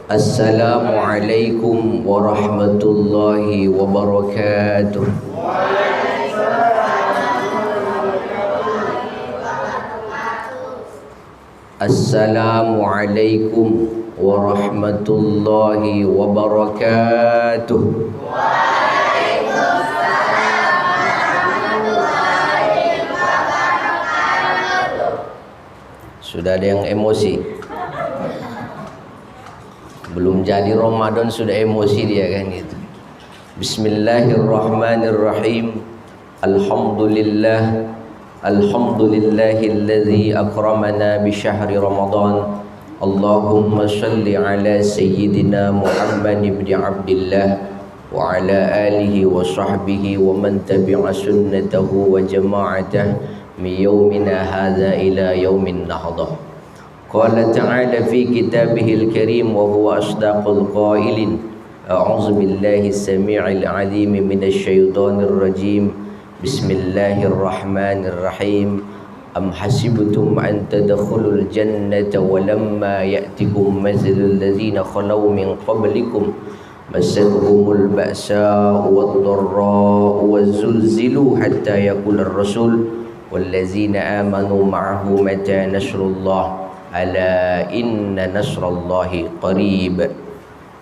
Assalamualaikum warahmatullahi wabarakatuh. Assalamualaikum warahmatullahi wabarakatuh. Sudah ada yang emosi. Belum jadi Ramadan sudah emosi dia kan itu. Bismillahirrahmanirrahim. Alhamdulillah. Alhamdulillahilladzi akramana bi syahri Ramadan. Allahumma shalli ala sayyidina Muhammad ibn Abdillah wa ala alihi wa sahbihi wa man tabi'a sunnatahu wa jama'atahu min yaumina hadza ila yaumin nahdah. Qala ta'ala fi kitabihil karim wa huwa asdaqul qailin. A'udzu billahi as-sami'il 'alim minasy syaithanir rajim. Bismillahirrahmanirrahim. Am hasibtum an tadkhulul jannata wa lamma ya'tikum mathalul ladzina khalaw min qablikum massatuhumul ba'sa'u wad-dharra'u waz-zulzilu hatta yaqular rasul wallazina amanu ma'ahu mata nasrullah ala inna nasrallahi qarib.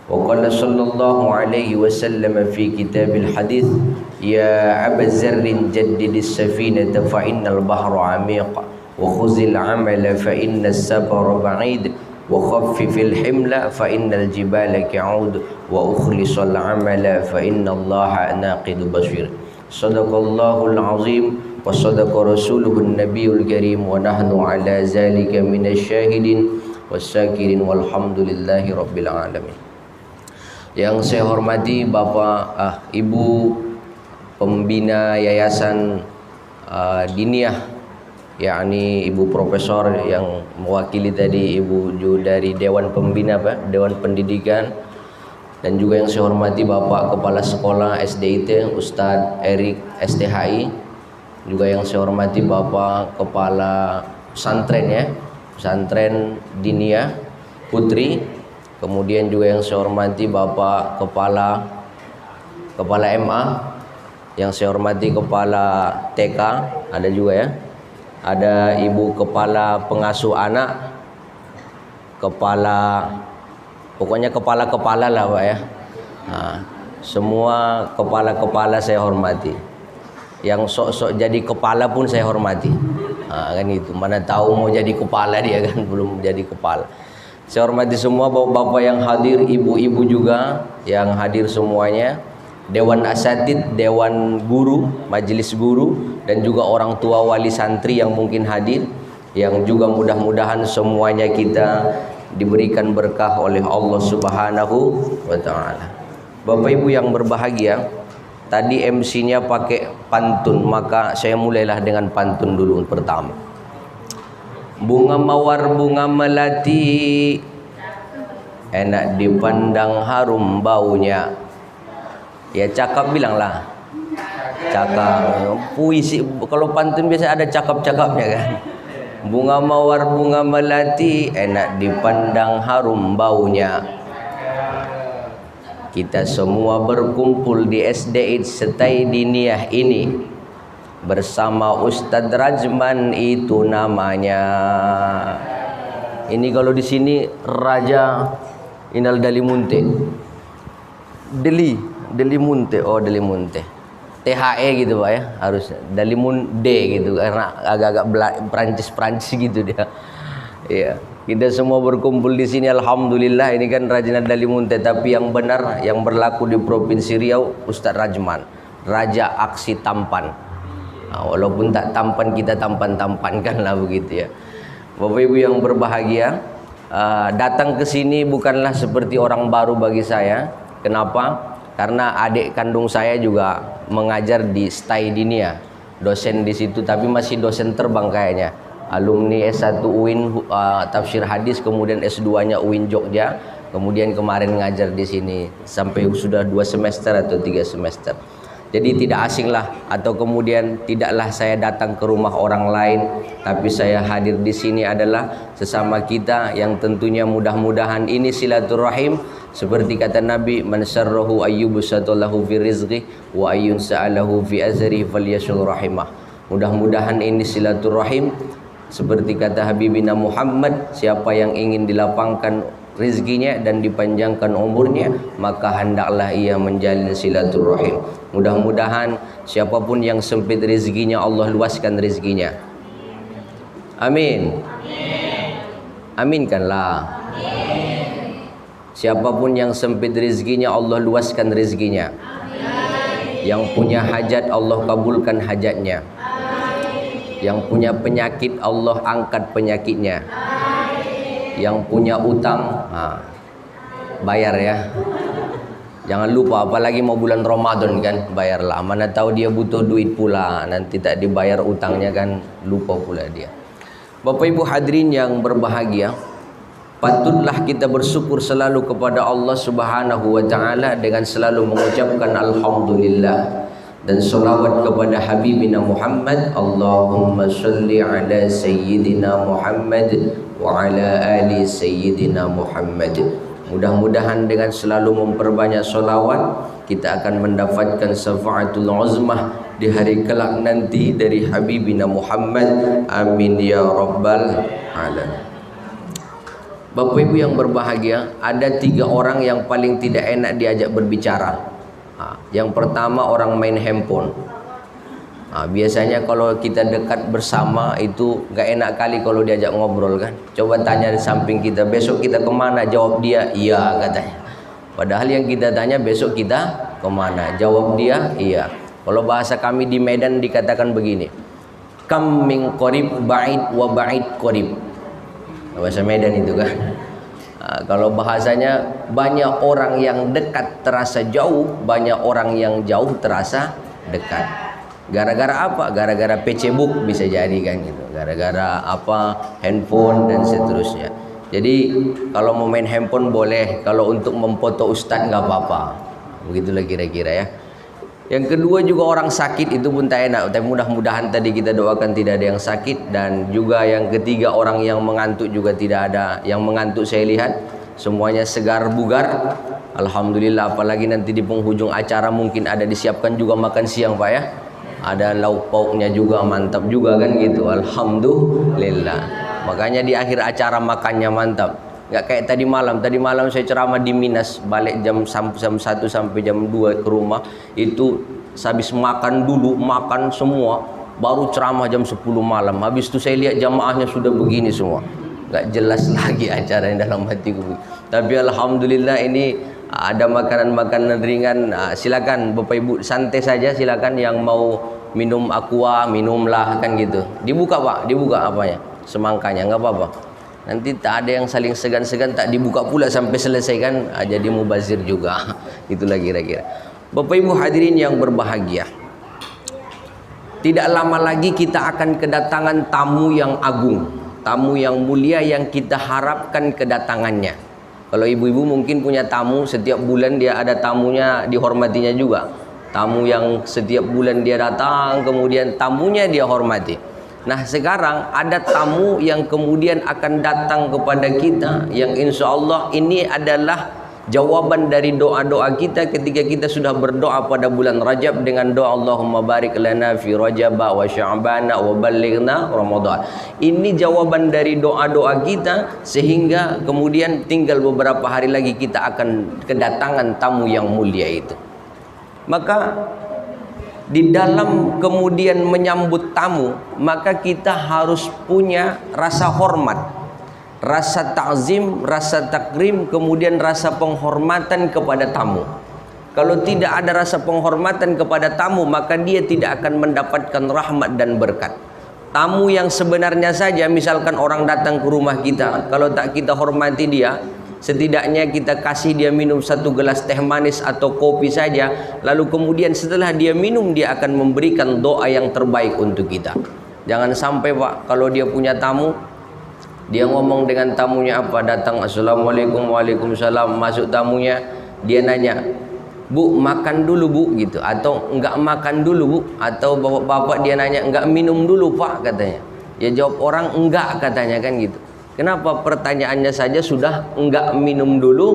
Wa qala sallallahu alaihi wasallam fi kitabil hadits ya Aba Zarrin jaddidis safinata fa innal bahra 'amiq wa khuzil 'amala fa innas safara ba'id wa khaffifil himla fa innal jibala ka'ud wa ukhlisal 'amala fa innallaha naqidu basir. Sadaqallahul azim wa sadaqa rasuluhun nabiyul karim wa nahnu ala zalika minasyahidin wasyakirin walhamdulillahi rabbil alamin. Yang saya hormati Bapak Ibu pembina Yayasan Diniyah, yakni Ibu Profesor yang mewakili tadi Ibu dari Dewan Pembina Dewan Pendidikan, dan juga yang saya hormati Bapak Kepala Sekolah SDIT Ustadz Erik STHI, juga yang saya hormati Bapak Kepala Pesantren Pesantren Diniyah Putri. Kemudian juga yang saya hormati Bapak Kepala MA, yang saya hormati Kepala TK, ada juga ya. Ada Ibu Kepala Pengasuh Anak, pokoknya kepala-kepala lah Pak ya. Nah, semua kepala-kepala saya hormati. Yang sok-sok jadi kepala pun saya hormati. Nah, kan itu. Mana tahu mau jadi kepala dia kan belum jadi kepala. Saya hormati semua bapak-bapak yang hadir, ibu-ibu juga yang hadir semuanya, Dewan Asatid, Dewan Guru, Majelis Guru, dan juga orang tua wali santri yang mungkin hadir, yang juga mudah-mudahan semuanya kita diberikan berkah oleh Allah Subhanahu wa ta'ala. Bapak Ibu yang berbahagia, tadi MC-nya pakai pantun, maka saya mulailah dengan pantun dulu pertama. Bunga mawar bunga melati, enak dipandang harum baunya. Ya cakap bilanglah. Cakap. Puisi kalau pantun biasa ada cakap-cakapnya kan. Bunga mawar bunga melati, enak dipandang harum baunya. Kita semua berkumpul di SDIT Setai Diniyah ini bersama Ustadz Rajman itu namanya. Ini kalau di sini Raja Inal Dalimunte. Delimunte. Oh, Delimunte. THE gitu Pak ya, harus Dalimun D gitu karena agak-agak Prancis gitu dia. Iya. Kita semua berkumpul di sini alhamdulillah, ini kan Raja Dalimunte, tapi yang benar yang berlaku di Provinsi Riau Ustadz Rajman, Raja Aksi Tampan. Nah, walaupun tak tampan kita tampan-tampankan lah begitu ya. Bapak Ibu yang berbahagia, datang ke sini bukanlah seperti orang baru bagi saya. Kenapa? Karena adik kandung saya juga mengajar di STAI Diniyah, dosen di situ, tapi masih dosen terbang kayaknya. Alumni S1 UIN tafsir hadis, kemudian S2-nya UIN Jogja, kemudian kemarin ngajar di sini sampai sudah 2 semester atau 3 semester. Jadi tidak asinglah atau kemudian tidaklah saya datang ke rumah orang lain, tapi saya hadir di sini adalah sesama kita yang tentunya mudah-mudahan ini silaturahim seperti kata Nabi, man syarrahu ayyubsatalahu fi rizqi wa ayyun sa'alahu fi azri falyasul rahimah. Mudah-mudahan ini silaturahim seperti kata Habibina Muhammad, siapa yang ingin dilapangkan rizkinya dan dipanjangkan umurnya, maka hendaklah ia menjalin silaturahim. Mudah-mudahan siapapun yang sempit rizkinya, Allah luaskan rizkinya. Amin. Aminkanlah. Siapapun yang sempit rizkinya, Allah luaskan rizkinya. Yang punya hajat, Allah kabulkan hajatnya. Yang punya penyakit, Allah angkat penyakitnya. Yang punya utang, bayar ya. Jangan lupa, apalagi mau bulan Ramadan kan, bayarlah. Mana tahu dia butuh duit pula, nanti tak dibayar utangnya kan, lupa pula dia. Bapak Ibu hadirin yang berbahagia, patutlah kita bersyukur selalu kepada Allah Subhanahu wa taala dengan selalu mengucapkan alhamdulillah dan salawat kepada Habibina Muhammad. Allahumma sholli ala sayyidina Muhammad wa ala ali sayyidina Muhammad. Mudah-mudahan dengan selalu memperbanyak salawat kita akan mendapatkan syafaatul uzmah di hari kelak nanti dari Habibina Muhammad. Amin ya rabbal alamin. Bapak Ibu yang berbahagia, ada 3 orang yang paling tidak enak diajak berbicara. Yang pertama, orang main handphone. Biasanya kalau kita dekat bersama itu gak enak kali kalau diajak ngobrol kan. Coba tanya di samping kita, besok kita kemana? Jawab dia, iya katanya. Padahal yang kita tanya, besok kita kemana? Jawab dia, iya. Kalau bahasa kami di Medan dikatakan begini, kam min qarib ba'id wa ba'id qarib. Bahasa Medan itu kan. Kalau bahasanya, banyak orang yang dekat terasa jauh, banyak orang yang jauh terasa dekat. Gara-gara apa? Gara-gara PC book bisa jadi kan gitu. Gara-gara apa? Handphone dan seterusnya. Jadi kalau mau main handphone boleh, kalau untuk memfoto ustadz nggak apa-apa. Begitulah kira-kira ya. Yang kedua juga orang sakit itu pun tak enak. Tapi mudah-mudahan tadi kita doakan tidak ada yang sakit. Dan juga yang ketiga orang yang mengantuk juga tidak ada yang mengantuk. Saya lihat semuanya segar bugar. Alhamdulillah, apalagi nanti di penghujung acara mungkin ada disiapkan juga makan siang Pak ya. Ada lauk pauknya juga mantap juga kan gitu. Alhamdulillah. Makanya di akhir acara makannya mantap. Nggak kayak tadi malam. Tadi malam saya ceramah di Minas, balik jam 1 sampai jam 2 ke rumah. Itu habis makan dulu, makan semua, baru ceramah jam 10 malam. Habis itu saya lihat jamaahnya sudah begini semua. Nggak jelas lagi acaranya dalam hatiku. Tapi alhamdulillah ini ada makanan-makanan ringan. Silakan Bapak Ibu santai saja, silakan yang mau minum aqua, minumlah kan gitu. Dibuka Pak, dibuka apanya? Semangkanya, nggak apa-apa. Nanti tak ada yang saling segan-segan, tak dibuka pula sampai selesai kan, jadi mubazir juga. Itulah kira-kira. Bapak Ibu hadirin yang berbahagia, tidak lama lagi kita akan kedatangan tamu yang agung, tamu yang mulia yang kita harapkan kedatangannya. Kalau ibu-ibu mungkin punya tamu, setiap bulan dia ada tamunya, dihormatinya juga. Tamu yang setiap bulan dia datang, kemudian tamunya dia hormati. Nah sekarang ada tamu yang kemudian akan datang kepada kita, yang insya Allah ini adalah jawaban dari doa-doa kita ketika kita sudah berdoa pada bulan Rajab dengan doa Allahumma barik lana fi Rajab wa Sya'bana wa ballighna Ramadan. Ini jawaban dari doa-doa kita, sehingga kemudian tinggal beberapa hari lagi kita akan kedatangan tamu yang mulia itu. Maka di dalam kemudian menyambut tamu, maka kita harus punya rasa hormat, rasa ta'zim, rasa takrim, kemudian rasa penghormatan kepada tamu. Kalau tidak ada rasa penghormatan kepada tamu, maka dia tidak akan mendapatkan rahmat dan berkat. Tamu yang sebenarnya saja, misalkan orang datang ke rumah kita, kalau tak kita hormati dia, setidaknya kita kasih dia minum 1 gelas teh manis atau kopi saja, lalu kemudian setelah dia minum, dia akan memberikan doa yang terbaik untuk kita. Jangan sampai Pak, kalau dia punya tamu, dia ngomong dengan tamunya apa, datang assalamualaikum, waalaikumsalam, masuk tamunya, dia nanya, Bu makan dulu bu gitu, atau enggak makan dulu bu, atau bapak-bapak dia nanya enggak minum dulu pak katanya, ya jawab orang enggak katanya kan gitu. Kenapa pertanyaannya saja sudah enggak minum dulu,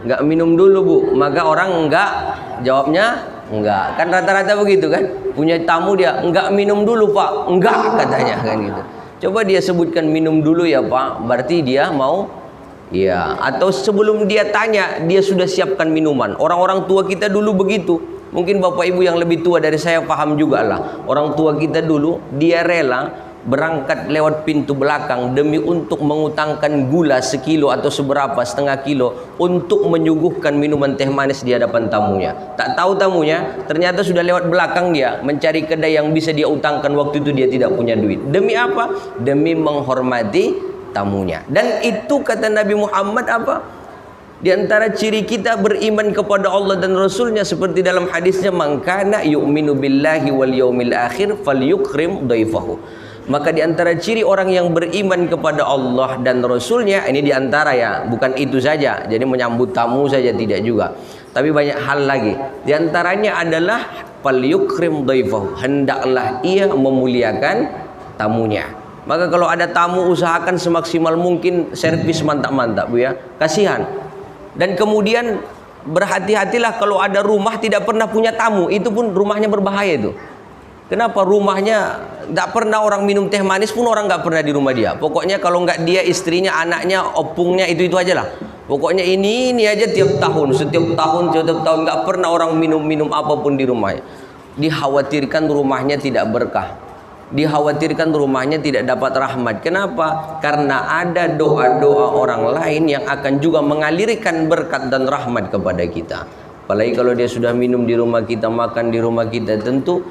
enggak minum dulu bu, maka orang enggak jawabnya enggak, kan rata-rata begitu kan. Punya tamu dia enggak minum dulu pak, enggak katanya kan gitu. Coba dia sebutkan minum dulu ya pak, berarti dia mau. Ya, atau sebelum dia tanya, dia sudah siapkan minuman. Orang-orang tua kita dulu begitu. Mungkin bapak ibu yang lebih tua dari saya paham juga lah. Orang tua kita dulu, dia rela berangkat lewat pintu belakang demi untuk mengutangkan gula sekilo atau seberapa, setengah kilo, untuk menyuguhkan minuman teh manis di hadapan tamunya. Tak tahu tamunya, ternyata sudah lewat belakang dia, mencari kedai yang bisa dia utangkan. Waktu itu dia tidak punya duit. Demi apa? Demi menghormati tamunya. Dan itu kata Nabi Muhammad apa? Di antara ciri kita beriman kepada Allah dan Rasulnya, seperti dalam hadisnya, man kana yu'minu billahi wal yaumil akhir falyukrim dhaifahu. Maka di antara ciri orang yang beriman kepada Allah dan Rasulnya, ini di antara ya, bukan itu saja. Jadi menyambut tamu saja tidak juga, tapi banyak hal lagi. Di antaranya adalah falyukrim dhaifahu, hendaklah ia memuliakan tamunya. Maka kalau ada tamu, usahakan semaksimal mungkin servis mantap-mantap bu ya, kasihan. Dan kemudian berhati-hatilah kalau ada rumah tidak pernah punya tamu, itu pun rumahnya berbahaya itu. Kenapa? Rumahnya tidak pernah orang minum teh manis pun orang nggak pernah di rumah dia. Pokoknya kalau nggak dia, istrinya, anaknya, opungnya, itu aja lah. Pokoknya ini aja setiap tahun nggak pernah orang minum apapun di rumahnya. Dikhawatirkan rumahnya tidak berkah, dikhawatirkan rumahnya tidak dapat rahmat. Kenapa? Karena ada doa-doa orang lain yang akan juga mengalirkan berkat dan rahmat kepada kita. Apalagi kalau dia sudah minum di rumah kita, makan di rumah kita, tentu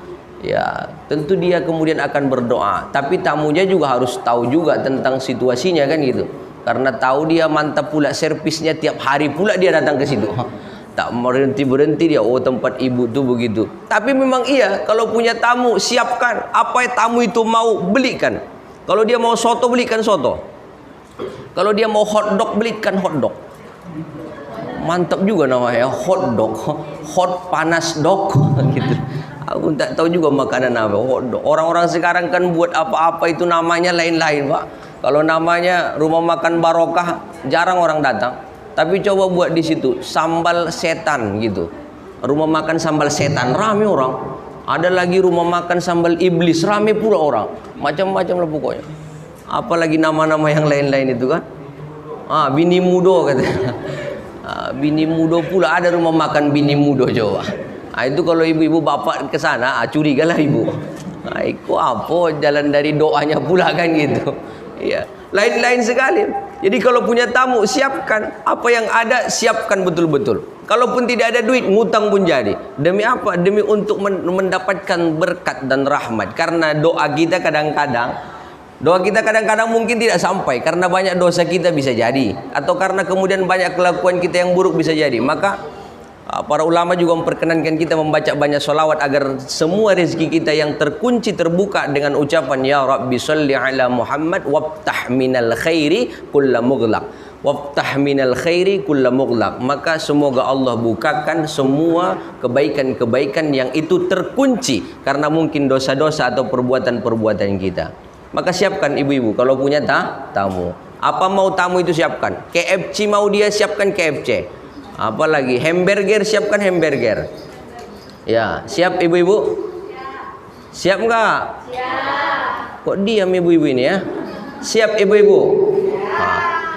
dia kemudian akan berdoa. Tapi tamunya juga harus tahu juga tentang situasinya kan gitu. Karena tahu dia mantap pula servisnya, tiap hari pula dia datang ke situ. Tak berhenti dia, oh tempat ibu tuh begitu. Tapi memang iya, kalau punya tamu siapkan apa yang tamu itu mau, belikan. Kalau dia mau soto, belikan soto. Kalau dia mau hotdog, belikan hotdog. Mantap juga namanya, hotdog, hot panas dog gitu. Aku tak tahu juga makanan apa hotdog. Orang-orang sekarang kan buat apa-apa itu namanya lain-lain pak. Kalau namanya rumah makan barokah, jarang orang datang. Tapi coba buat di situ sambal setan gitu, rumah makan sambal setan, rame orang. Ada lagi rumah makan sambal iblis, rame pula orang. Macam-macam lah pokoknya. Apalagi nama-nama yang lain-lain itu kan. Bini mudo katanya. Bini mudo pula ada rumah makan bini mudo coba. Itu kalau ibu-ibu bapak ke sana, curigalah ibu. Itu apa jalan dari doanya pula kan gitu. Iya, lain-lain sekali. Jadi kalau punya tamu, siapkan apa yang ada, siapkan betul-betul. Kalaupun tidak ada duit, ngutang pun jadi. Demi apa? Demi untuk mendapatkan berkat dan rahmat. Karena doa kita kadang-kadang mungkin tidak sampai, karena banyak dosa kita bisa jadi, atau karena kemudian banyak kelakuan kita yang buruk bisa jadi. Maka para ulama juga memperkenankan kita membaca banyak sholawat agar semua rezeki kita yang terkunci terbuka dengan ucapan ya Rabbi sholli ala Muhammad waftah minal khairi kulla mughlaq, waftah minal khairi kulla mughlaq. Maka semoga Allah bukakan semua kebaikan-kebaikan yang itu terkunci karena mungkin dosa-dosa atau perbuatan-perbuatan kita. Maka siapkan ibu-ibu kalau punya tamu. Apa mau tamu itu siapkan. KFC mau dia, siapkan KFC. Apalagi hamburger, siapkan hamburger. Ya, siap ibu-ibu? Siap enggak? Siap. Kok diam ibu-ibu ini ya? Siap ibu-ibu?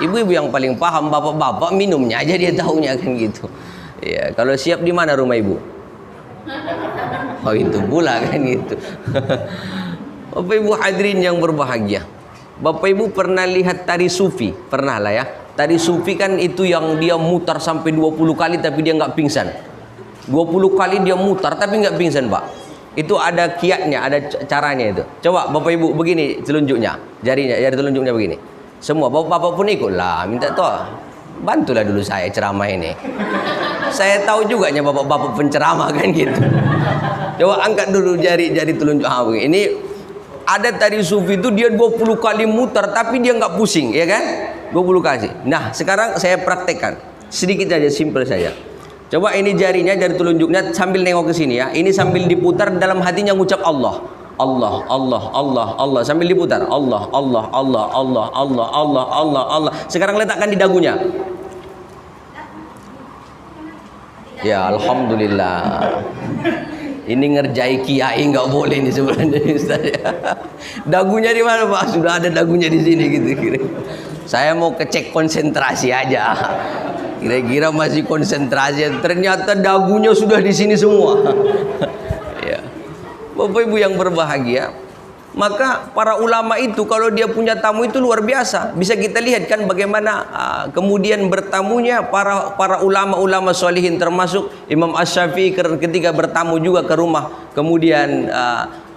Ibu-ibu yang paling paham, bapak-bapak minumnya aja dia tahunya kan gitu. Ya, kalau siap di mana rumah ibu? Oh itu pula kan gitu. Bapak ibu hadirin yang berbahagia, bapak ibu pernah lihat tari sufi? Pernah lah ya. Tari sufi kan itu yang dia mutar sampai 20 kali tapi dia nggak pingsan. 20 kali dia mutar tapi nggak pingsan pak. Itu ada kiatnya, ada caranya itu. Coba bapak ibu begini telunjuknya, jari telunjuknya begini. Semua bapak pun ikut lah, minta toh. Bantulah dulu saya ceramah ini. Saya tahu juga nya bapak penceramah kan gitu. Coba angkat dulu jari telunjuk. Ini ada tari sufi itu dia 20 kali mutar tapi dia nggak pusing, ya kan? 20 kali. Nah, sekarang saya praktekkan. Sedikit saja, simple saja. Coba ini jarinya, jari telunjuknya sambil nengok ke sini ya. Ini sambil diputar dalam hatinya ngucap Allah. Allah, Allah, Allah, Allah sambil diputar. Allah, Allah, Allah, Allah, Allah, Allah, Allah, Allah. Sekarang letakkan di dagunya. Ya, alhamdulillah. Ini ngerjai kiai nggak boleh nih sebenarnya Ustaz ya. Dagunya di mana Pak? Sudah ada dagunya di sini gitu kira. Saya mau kecek konsentrasi aja. Kira-kira masih konsentrasi, ternyata dagunya sudah di sini semua. Ya. Bapak Ibu yang berbahagia, maka para ulama itu kalau dia punya tamu itu luar biasa. Bisa kita lihat kan bagaimana kemudian bertamunya para ulama-ulama sholihin, termasuk Imam Asy-Syafi'i ketika bertamu juga ke rumah. Kemudian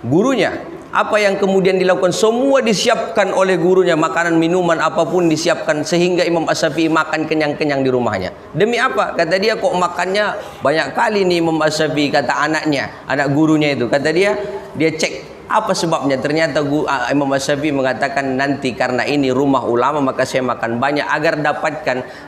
gurunya, apa yang kemudian dilakukan, semua disiapkan oleh gurunya, makanan, minuman, apapun disiapkan, sehingga Imam Asy-Syafi'i makan kenyang-kenyang di rumahnya. Demi apa? Kata dia, kok makannya banyak kali nih Imam Asy-Syafi'i, kata anaknya, anak gurunya itu. Kata dia cek apa sebabnya. Ternyata Imam Asy-Syafi'i mengatakan, nanti karena ini rumah ulama maka saya makan banyak agar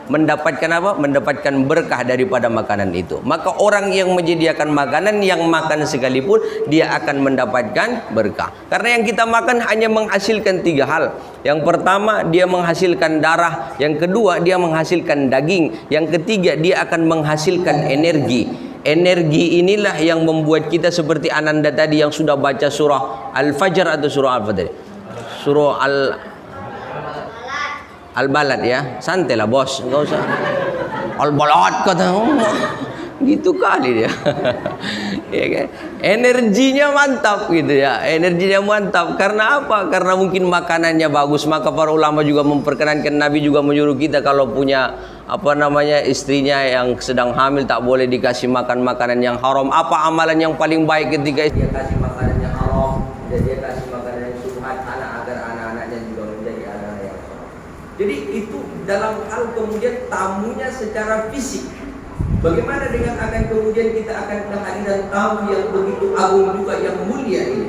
mendapatkan apa? Mendapatkan berkah daripada makanan itu. Maka orang yang menyediakan makanan, yang makan sekalipun dia akan mendapatkan berkah. Karena yang kita makan hanya menghasilkan 3 hal. Yang pertama, dia menghasilkan darah. Yang kedua, dia menghasilkan daging. Yang ketiga, dia akan menghasilkan energi. Energi inilah yang membuat kita seperti Ananda tadi yang sudah baca surah Al-Fajr atau surah apa tadi? Surah Al-Balad ya. Santai lah bos, enggak usah Al-Balad kata. Gitu kali dia. Ya kan? Energinya mantap gitu ya. Energinya mantap. Karena apa? Karena mungkin makanannya bagus. Maka para ulama juga memperkenankan, Nabi juga menyuruh kita kalau punya istrinya yang sedang hamil tak boleh dikasih makan makanan yang haram. Apa amalan yang paling baik ketika dia kasih makanan yang haram, dan dia kasih makanan yang subhat, agar anak-anaknya juga menjadi anak yang haram. Jadi itu dalam hal kemudian tamunya secara fisik. Bagaimana dengan akan kemudian kita akan kehadiran tamu yang begitu agung juga, yang mulia ini,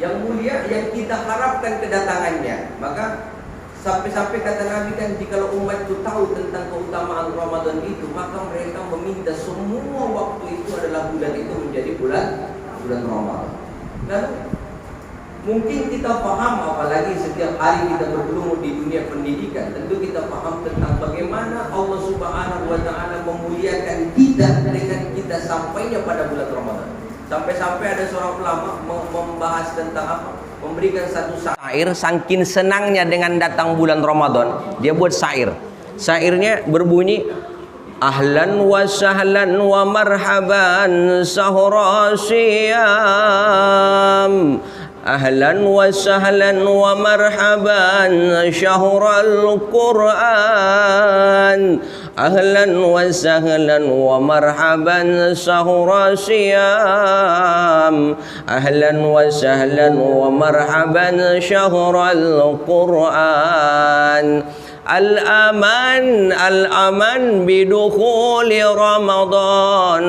yang mulia yang kita harapkan kedatangannya. Maka sampai-sampai kata Nabi kan, jika umat itu tahu tentang keutamaan Ramadan itu, maka mereka meminta semua waktu itu adalah bulan itu menjadi bulan Ramadan. Dan mungkin kita paham, apalagi setiap hari kita bergumul di dunia pendidikan, tentu kita paham tentang bagaimana Allah Subhanahu wa Ta'ala memuliakan kita dengan kita sampainya pada bulan Ramadan. Sampai-sampai ada seorang ulama membahas tentang apa? Memberikan satu syair, saking senangnya dengan datang bulan Ramadan, dia buat syair. Syairnya berbunyi, ahlan wa sahlan wa marhaban sahra siyam, ahlan wa sahlan wa marhaban syahrul Qur'an, ahlan wa sahlan wa marhaban sahra siyam, ahlan wa sahlan wa marhaban syahrul Qur'an, al-aman bidukhuli Ramadan.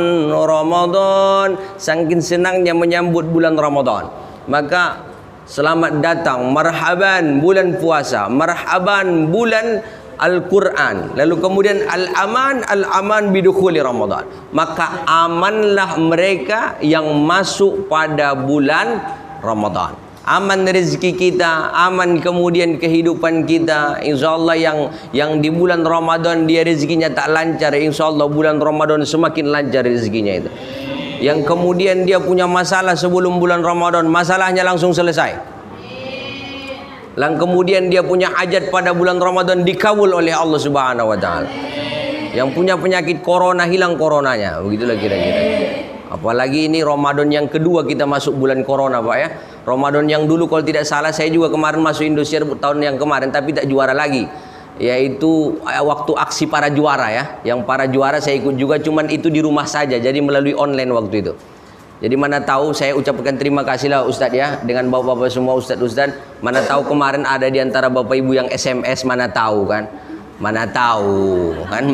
Saking senangnya menyambut bulan Ramadan, maka selamat datang, marhaban bulan puasa, marhaban bulan Al-Quran. Lalu kemudian al-aman bidukhuli Ramadan. Maka amanlah mereka yang masuk pada bulan Ramadan. Aman rezeki kita, aman kemudian kehidupan kita. InsyaAllah yang di bulan Ramadan dia rezekinya tak lancar, InsyaAllah bulan Ramadan semakin lancar rezekinya itu. Yang kemudian dia punya masalah sebelum bulan Ramadan, masalahnya langsung selesai. Yang kemudian dia punya hajat pada bulan Ramadan dikabul oleh Allah Subhanahu wa Ta'ala. Yang punya penyakit corona hilang coronanya. Begitulah kira-kira. Apalagi ini Ramadan yang kedua kita masuk bulan corona Pak ya. Ramadan yang dulu kalau tidak salah saya juga kemarin masuk Indosiar tahun yang kemarin, tapi tak juara lagi. Yaitu waktu aksi para juara ya. Yang para juara saya ikut juga, cuman itu di rumah saja. Jadi melalui online waktu itu. Jadi mana tahu, saya ucapkan terima kasihlah Ustadz ya, dengan bapak-bapak semua Ustadz. Mana tahu kemarin ada di antara bapak ibu yang SMS, mana tahu kan. Mana tahu kan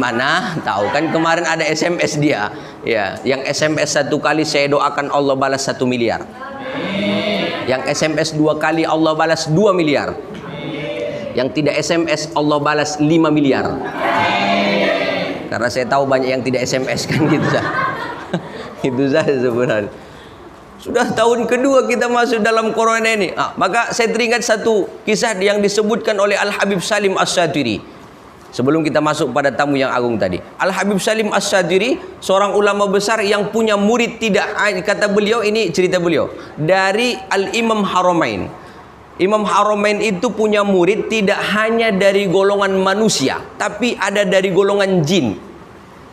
kemarin ada SMS dia ya, yang SMS 1 kali saya doakan Allah balas 1 miliar, yang SMS 2 kali Allah balas 2 miliar, yang tidak SMS Allah balas 5 miliar. Karena saya tahu banyak yang tidak SMS kan gitu Ustaz. Itu saja sebenarnya. Sudah tahun kedua kita masuk dalam corona ini. Maka saya teringat satu kisah yang disebutkan oleh Al-Habib Salim As-Sadiri. Sebelum kita masuk pada tamu yang agung tadi, Al-Habib Salim As-Sadiri, seorang ulama besar yang punya murid tidak, kata beliau, ini cerita beliau, dari Al-Imam Haramain. Imam Haramain itu punya murid tidak hanya dari golongan manusia, tapi ada dari golongan jin.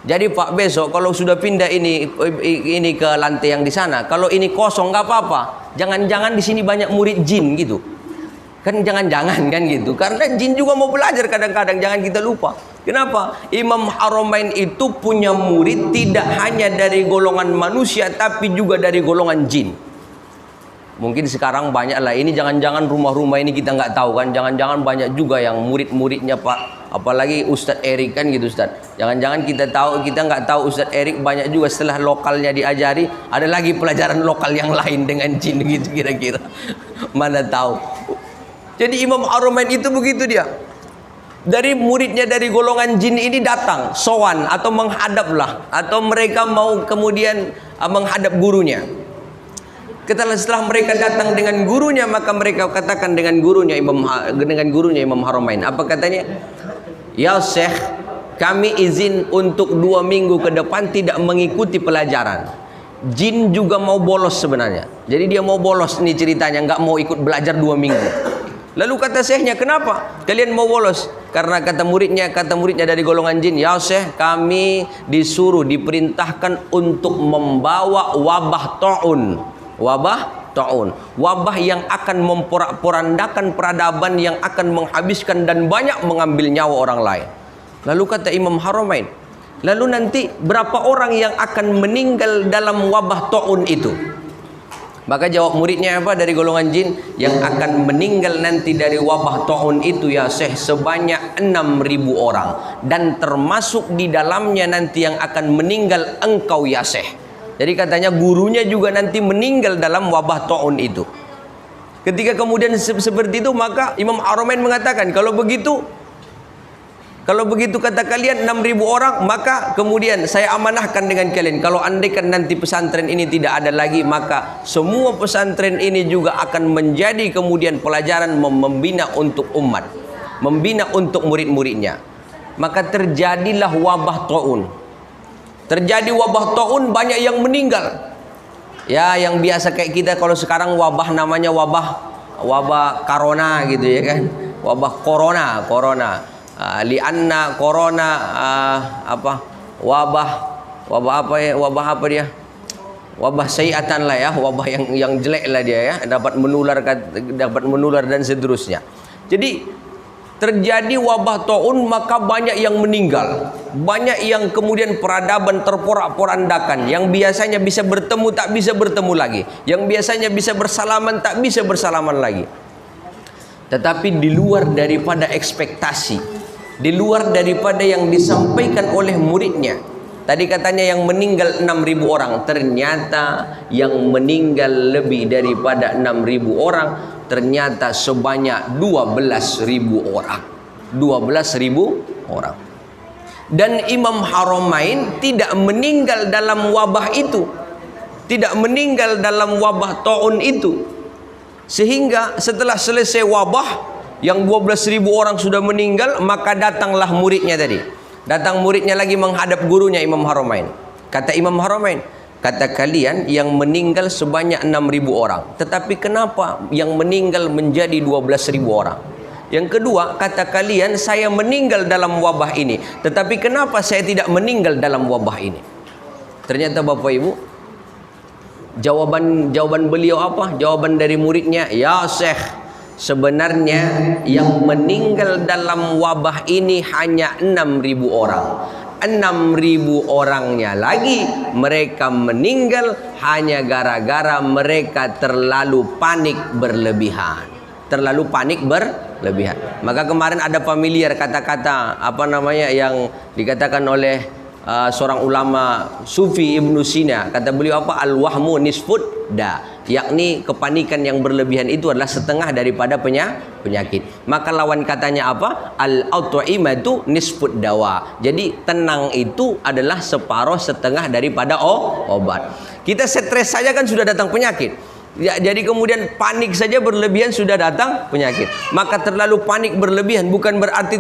Jadi Pak, besok kalau sudah pindah ini ke lantai yang di sana, kalau ini kosong nggak apa-apa, jangan-jangan di sini banyak murid jin gitu. Kan jangan-jangan kan gitu. Karena jin juga mau belajar kadang-kadang, jangan kita lupa. Kenapa? Imam Haramain itu punya murid tidak hanya dari golongan manusia, tapi juga dari golongan jin. Mungkin sekarang banyak lah. Ini jangan-jangan rumah-rumah ini kita nggak tahu kan. Jangan-jangan banyak juga yang murid-muridnya Pak. Apalagi Ustadz Erik kan gitu Ustadz. Jangan-jangan kita nggak tahu Ustadz Erik banyak juga setelah lokalnya diajari. Ada lagi pelajaran lokal yang lain dengan jin gitu kira-kira. Mana tahu. Jadi Imam Haramain itu begitu dia. Dari muridnya dari golongan jin ini datang, sowan atau menghadaplah, atau mereka mau kemudian menghadap gurunya. Setelah mereka datang dengan gurunya, maka mereka katakan dengan gurunya Imam Haramain. Apa katanya? Ya Syekh, kami izin untuk 2 minggu ke depan tidak mengikuti pelajaran. Jin juga mau bolos sebenarnya. Jadi dia mau bolos nih ceritanya, nggak mau ikut belajar 2 minggu. Lalu kata syekhnya, kenapa kalian mau bolos? Karena kata muridnya dari golongan jin, ya Syekh, kami diperintahkan untuk membawa wabah ta'un. Wabah yang akan memporak-porandakan peradaban, yang akan menghabiskan dan banyak mengambil nyawa orang lain. Lalu kata Imam Haramain, lalu nanti berapa orang yang akan meninggal dalam wabah ta'un itu? Maka jawab muridnya apa dari golongan jin, yang akan meninggal nanti dari wabah ta'un itu ya Syekh sebanyak 6.000 orang, dan termasuk di dalamnya nanti yang akan meninggal engkau ya Syekh. Jadi katanya gurunya juga nanti meninggal dalam wabah ta'un itu. Ketika kemudian seperti itu, maka Imam Haramain mengatakan, kalau begitu kata kalian 6.000 orang, maka kemudian saya amanahkan dengan kalian, kalau andaikan nanti pesantren ini tidak ada lagi, maka semua pesantren ini juga akan menjadi kemudian pelajaran membina untuk umat, membina untuk murid-muridnya. Maka terjadilah wabah ta'un. Terjadi wabah ta'un, banyak yang meninggal. Ya, yang biasa kayak kita kalau sekarang wabah namanya wabah corona gitu ya kan. Wabah corona. Lianna corona wabah apa dia? Wabah sayiatan lah ya, wabah yang jelek lah dia ya, dapat menular dan seterusnya. Jadi terjadi wabah ta'un, maka banyak yang meninggal, banyak yang kemudian peradaban terporak-porandakan, yang biasanya bisa bertemu tak bisa bertemu lagi, yang biasanya bisa bersalaman tak bisa bersalaman lagi. Tetapi di luar daripada ekspektasi, di luar daripada yang disampaikan oleh muridnya. Tadi katanya yang meninggal 6.000 orang, ternyata yang meninggal lebih daripada 6.000 orang, ternyata sebanyak 12.000 orang. 12.000 orang. Dan Imam Haramain tidak meninggal dalam wabah itu, tidak meninggal dalam wabah ta'un itu. Sehingga setelah selesai wabah yang 12.000 orang sudah meninggal, maka datanglah muridnya tadi. Datang muridnya lagi menghadap gurunya Imam Haramain. Kata Imam Haramain, kata kalian yang meninggal sebanyak 6.000 orang, tetapi kenapa yang meninggal menjadi 12.000 orang? Yang kedua, kata kalian saya meninggal dalam wabah ini, tetapi kenapa saya tidak meninggal dalam wabah ini? Ternyata Bapak Ibu, jawaban beliau apa? Jawaban dari muridnya, ya Syekh, sebenarnya yang meninggal dalam wabah ini hanya 6.000 orang. 6.000 orangnya lagi mereka meninggal hanya gara-gara mereka terlalu panik berlebihan. Terlalu panik berlebihan. Maka kemarin ada familiar kata-kata apa namanya yang dikatakan oleh seorang ulama Sufi Ibnu Sina, kata beliau apa? Al-wahmu nisfud da, yakni kepanikan yang berlebihan itu adalah setengah daripada penyakit. Maka lawan katanya apa? Al-autoimatu nisfud dawa. Jadi tenang itu adalah separuh setengah daripada obat. Kita stres saja kan sudah datang penyakit. Ya, jadi kemudian panik saja berlebihan sudah datang penyakit. Maka terlalu panik berlebihan bukan berarti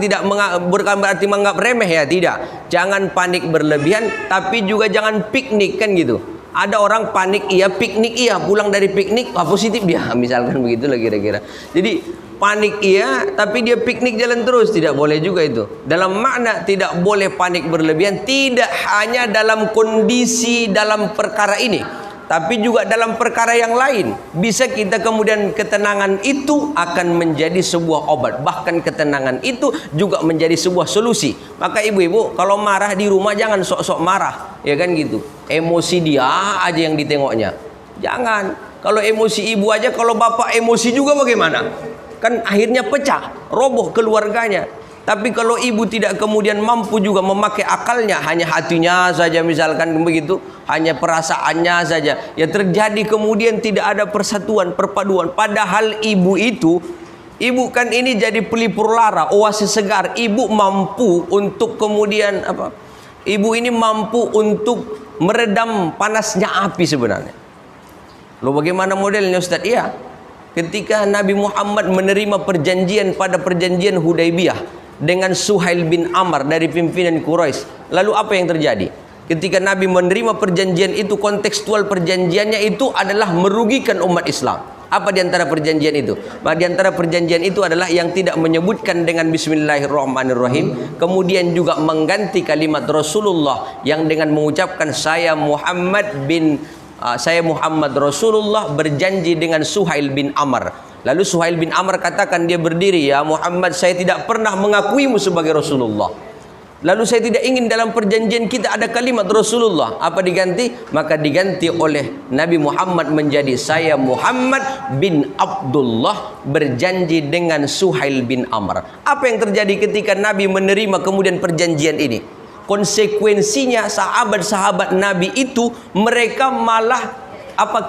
menganggap remeh ya, tidak. Jangan panik berlebihan, tapi juga jangan piknik kan gitu. Ada orang panik iya, piknik iya, pulang dari piknik positif dia, misalkan begitulah kira-kira. Jadi panik iya, tapi dia piknik jalan terus, tidak boleh juga itu. Dalam makna tidak boleh panik berlebihan, tidak hanya dalam kondisi dalam perkara ini, tapi juga dalam perkara yang lain. Bisa kita kemudian ketenangan itu akan menjadi sebuah obat. Bahkan ketenangan itu juga menjadi sebuah solusi. Maka ibu-ibu kalau marah di rumah jangan sok-sok marah, ya kan gitu. Emosi dia aja yang ditengoknya. Jangan. Kalau emosi ibu aja, kalau bapak emosi juga bagaimana? Kan akhirnya pecah, roboh keluarganya. Tapi kalau ibu tidak kemudian mampu juga memakai akalnya, hanya hatinya saja misalkan begitu, hanya perasaannya saja, ya terjadi kemudian tidak ada persatuan, perpaduan. Padahal ibu itu, ibu kan ini jadi pelipur lara, oasis segar. Ibu mampu untuk kemudian apa? Ibu ini mampu untuk meredam panasnya api sebenarnya. Loh bagaimana modelnya Ustaz? Iya. Ketika Nabi Muhammad menerima perjanjian pada perjanjian Hudaybiyah dengan Suhail bin Amr dari pimpinan Quraisy. Lalu apa yang terjadi? Ketika Nabi menerima perjanjian itu, kontekstual perjanjiannya itu adalah merugikan umat Islam. Apa di antara perjanjian itu? Di antara perjanjian itu adalah yang tidak menyebutkan dengan Bismillahirrahmanirrahim, kemudian juga mengganti kalimat Rasulullah yang dengan mengucapkan saya Muhammad Rasulullah berjanji dengan Suhail bin Amr. Lalu Suhail bin Amr katakan, dia berdiri, ya Muhammad, saya tidak pernah mengakuimu sebagai Rasulullah. Lalu saya tidak ingin dalam perjanjian kita ada kalimat Rasulullah. Apa diganti? Maka diganti oleh Nabi Muhammad menjadi saya Muhammad bin Abdullah berjanji dengan Suhail bin Amr. Apa yang terjadi ketika Nabi menerima kemudian perjanjian ini? Konsekuensinya sahabat-sahabat Nabi itu mereka malah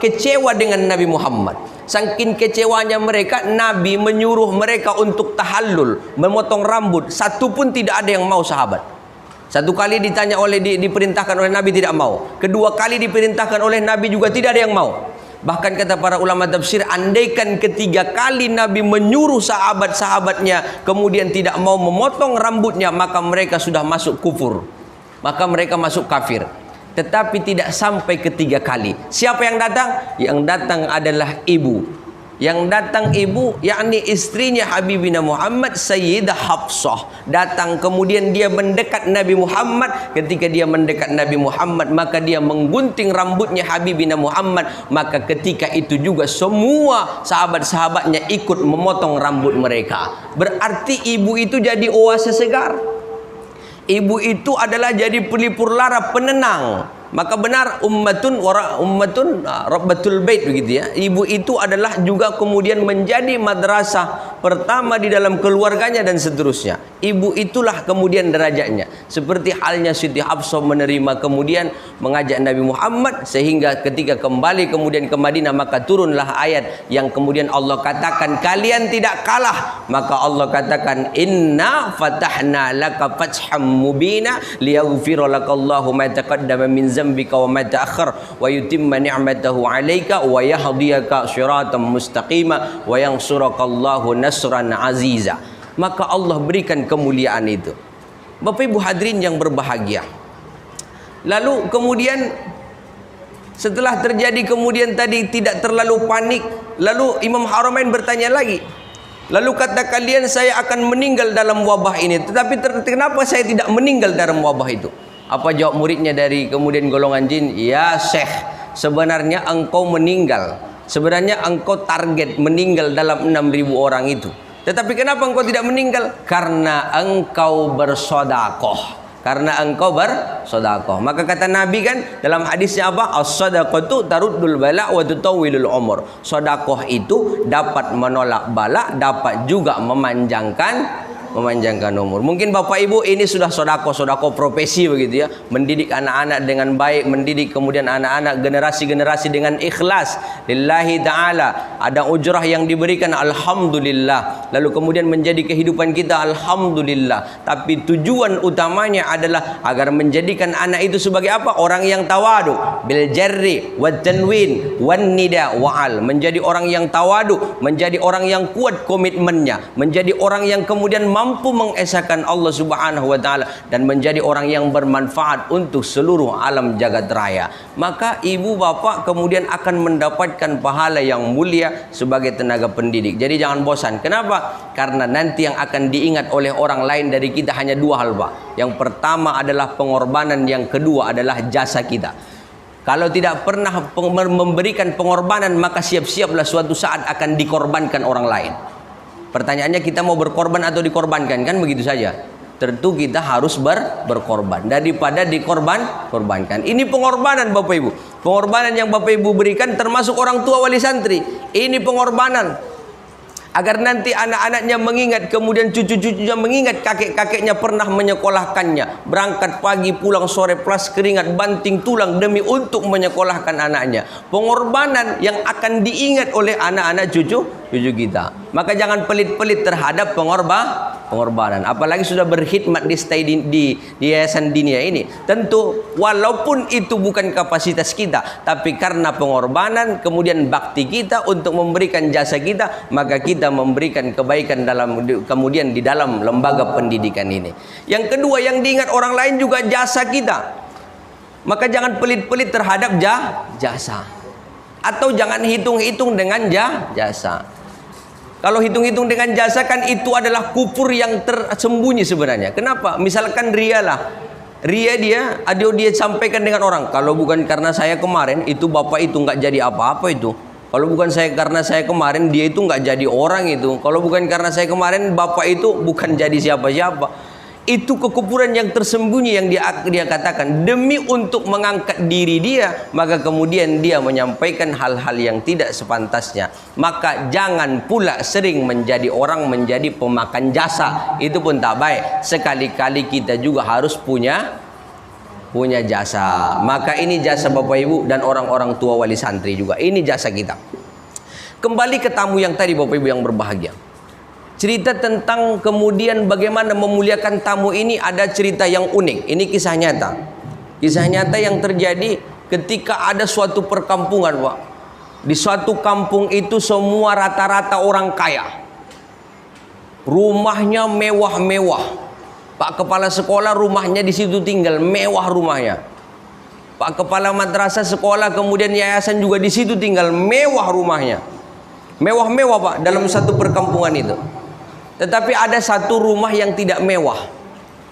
kecewa dengan Nabi Muhammad. Saking kecewanya mereka, Nabi menyuruh mereka untuk tahallul, memotong rambut. Satu pun tidak ada yang mau sahabat. Satu kali ditanya diperintahkan oleh Nabi tidak mau. Kedua kali diperintahkan oleh Nabi juga tidak ada yang mau. Bahkan kata para ulama tafsir, andaikan ketiga kali Nabi menyuruh sahabat-sahabatnya kemudian tidak mau memotong rambutnya, maka mereka sudah masuk kufur. Maka mereka masuk kafir. Tetapi tidak sampai ketiga kali. Siapa yang datang? Yang datang adalah ibu. Yang datang ibu, yakni istrinya Habibina Muhammad, Sayyidah Hafsah. Datang kemudian dia mendekat Nabi Muhammad. Ketika dia mendekat Nabi Muhammad, maka dia menggunting rambutnya Habibina Muhammad. Maka ketika itu juga semua sahabat-sahabatnya ikut memotong rambut mereka. Berarti ibu itu jadi oase segar. Ibu itu adalah jadi pelipur lara, penenang. Maka benar ummatun rabbatul bait begitu ya. Ibu itu adalah juga kemudian menjadi madrasah pertama di dalam keluarganya dan seterusnya. Ibu itulah kemudian derajatnya. Seperti halnya Siti Hafsah menerima kemudian mengajak Nabi Muhammad, sehingga ketika kembali kemudian ke Madinah maka turunlah ayat yang kemudian Allah katakan kalian tidak kalah. Maka Allah katakan inna fatahna laka fatham mubina liyaghfira lakallahu ma taqaddama min zambika wa ma ta'akhkhar wa yutimma ni'matahu 'alaika wa yahdiyaka shiratan mustaqima wa yansurukallahu nasran aziza. Maka Allah berikan kemuliaan itu. Bapak Ibu hadirin yang berbahagia. Lalu kemudian setelah terjadi kemudian tadi tidak terlalu panik, lalu Imam Haramain bertanya lagi. Lalu kata kalian saya akan meninggal dalam wabah ini, tetapi kenapa saya tidak meninggal dalam wabah itu? Apa jawab muridnya dari kemudian golongan jin? Ya Syekh, sebenarnya engkau meninggal. Sebenarnya engkau target meninggal dalam 6.000 orang itu. Tetapi kenapa engkau tidak meninggal? Karena engkau bersedekah. Karena engkau bersedekah. Maka kata Nabi kan dalam hadisnya apa? As-sadaqatu taruddul bala wa tutawwilul umur. Sedekah itu dapat menolak bala, dapat juga memanjangkan memanjangkan umur. Mungkin Bapak Ibu ini sudah sodako profesi begitu ya, mendidik anak-anak dengan baik, mendidik kemudian anak-anak generasi-generasi dengan ikhlas lillahi ta'ala, ada ujrah yang diberikan, alhamdulillah, lalu kemudian menjadi kehidupan kita, alhamdulillah. Tapi tujuan utamanya adalah agar menjadikan anak itu sebagai apa? Orang yang tawadu, bil jarri wat tanwin wan nida wa'al, menjadi orang yang tawadu, menjadi orang yang kuat komitmennya, menjadi orang yang kemudian mampu mengesahkan Allah Subhanahu wa taala, dan menjadi orang yang bermanfaat untuk seluruh alam jagat raya. Maka ibu bapak kemudian akan mendapatkan pahala yang mulia sebagai tenaga pendidik. Jadi jangan bosan. Kenapa? Karena nanti yang akan diingat oleh orang lain dari kita hanya dua hal, Pak. Yang pertama adalah pengorbanan, yang kedua adalah jasa kita. Kalau tidak pernah memberikan pengorbanan, maka siap-siaplah suatu saat akan dikorbankan orang lain. Pertanyaannya, kita mau berkorban atau dikorbankan? Kan begitu saja. Tentu kita harus berkorban daripada dikorbankan. Ini pengorbanan Bapak Ibu. Pengorbanan yang Bapak Ibu berikan termasuk orang tua wali santri. Ini pengorbanan agar nanti anak-anaknya mengingat, kemudian cucu-cucunya mengingat kakek-kakeknya pernah menyekolahkannya, berangkat pagi pulang sore plus keringat banting tulang demi untuk menyekolahkan anaknya. Pengorbanan yang akan diingat oleh anak-anak cucu kita. Maka jangan pelit-pelit terhadap pengorbanan, apalagi sudah berkhidmat di yayasan dinia ini. Tentu walaupun itu bukan kapasitas kita, tapi karena pengorbanan kemudian bakti kita untuk memberikan jasa kita, maka kita memberikan kebaikan kemudian di dalam lembaga pendidikan ini. Yang kedua yang diingat orang lain juga jasa kita. Maka jangan pelit-pelit terhadap jasa, atau jangan hitung-hitung dengan jasa. Kalau hitung-hitung dengan jasa kan itu adalah kufur yang tersembunyi sebenarnya. Kenapa? Misalkan ria dia sampaikan dengan orang, kalau bukan karena saya kemarin itu bapak itu nggak jadi apa-apa itu. Kalau bukan karena saya kemarin dia itu nggak jadi orang itu. Kalau bukan karena saya kemarin bapak itu bukan jadi siapa-siapa. Itu kekufuran yang tersembunyi yang dia katakan demi untuk mengangkat diri dia, maka kemudian dia menyampaikan hal-hal yang tidak sepantasnya. Maka jangan pula sering menjadi pemakan jasa, itu pun tak baik. Sekali-kali kita juga harus punya jasa. Maka ini jasa Bapak Ibu dan orang-orang tua wali santri juga. Ini jasa kita. Kembali ke tamu yang tadi Bapak Ibu yang berbahagia. Cerita tentang kemudian bagaimana memuliakan tamu ini ada cerita yang unik. Ini kisah nyata. Kisah nyata yang terjadi ketika ada suatu perkampungan, Pak. Di suatu kampung itu semua rata-rata orang kaya. Rumahnya mewah-mewah. Pak Kepala Sekolah rumahnya di situ tinggal, mewah rumahnya. Pak Kepala Madrasah sekolah kemudian yayasan juga di situ tinggal, mewah rumahnya. Mewah-mewah Pak dalam satu perkampungan itu. Tetapi ada satu rumah yang tidak mewah.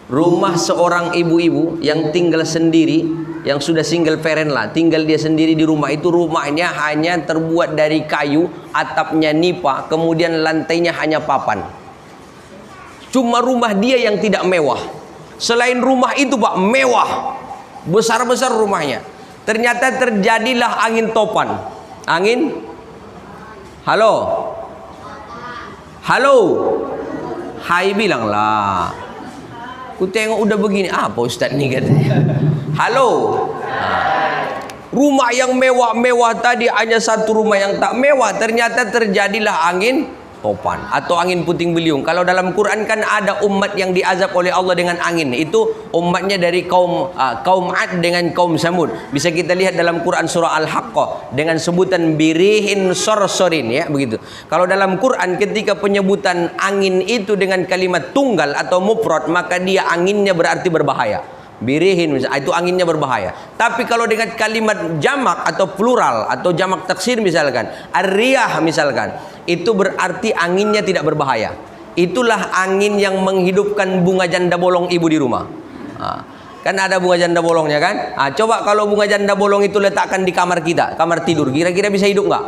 Rumah seorang ibu-ibu yang tinggal sendiri, yang sudah single parent lah, tinggal dia sendiri di rumah itu. Rumahnya hanya terbuat dari kayu, atapnya nipa, kemudian lantainya hanya papan. Cuma rumah dia yang tidak mewah. Selain rumah itu Pak, mewah, besar-besar rumahnya. Ternyata terjadilah angin topan. Angin, halo, hai bilanglah. Ku tengok udah begini, apa Ustaz nih katanya. Halo. Rumah yang mewah-mewah tadi hanya satu rumah yang tak mewah. Ternyata terjadilah angin topan atau angin puting beliung. Kalau dalam Quran kan ada umat yang diazab oleh Allah dengan angin. Itu umatnya dari kaum Ad dengan kaum Samud. Bisa kita lihat dalam Quran surah Al-Haqqah dengan sebutan birihin sorsorin, ya begitu. Kalau dalam Quran ketika penyebutan angin itu dengan kalimat tunggal atau mufrad, maka dia anginnya berarti berbahaya. Birihin misalnya, itu anginnya berbahaya. Tapi kalau dengan kalimat jamak atau plural atau jamak taksir misalkan, ar-riyah misalkan, itu berarti anginnya tidak berbahaya. Itulah angin yang menghidupkan bunga janda bolong ibu di rumah. Kan ada bunga janda bolongnya kan? Coba kalau bunga janda bolong itu letakkan di kamar kita, kamar tidur, kira-kira bisa hidup nggak?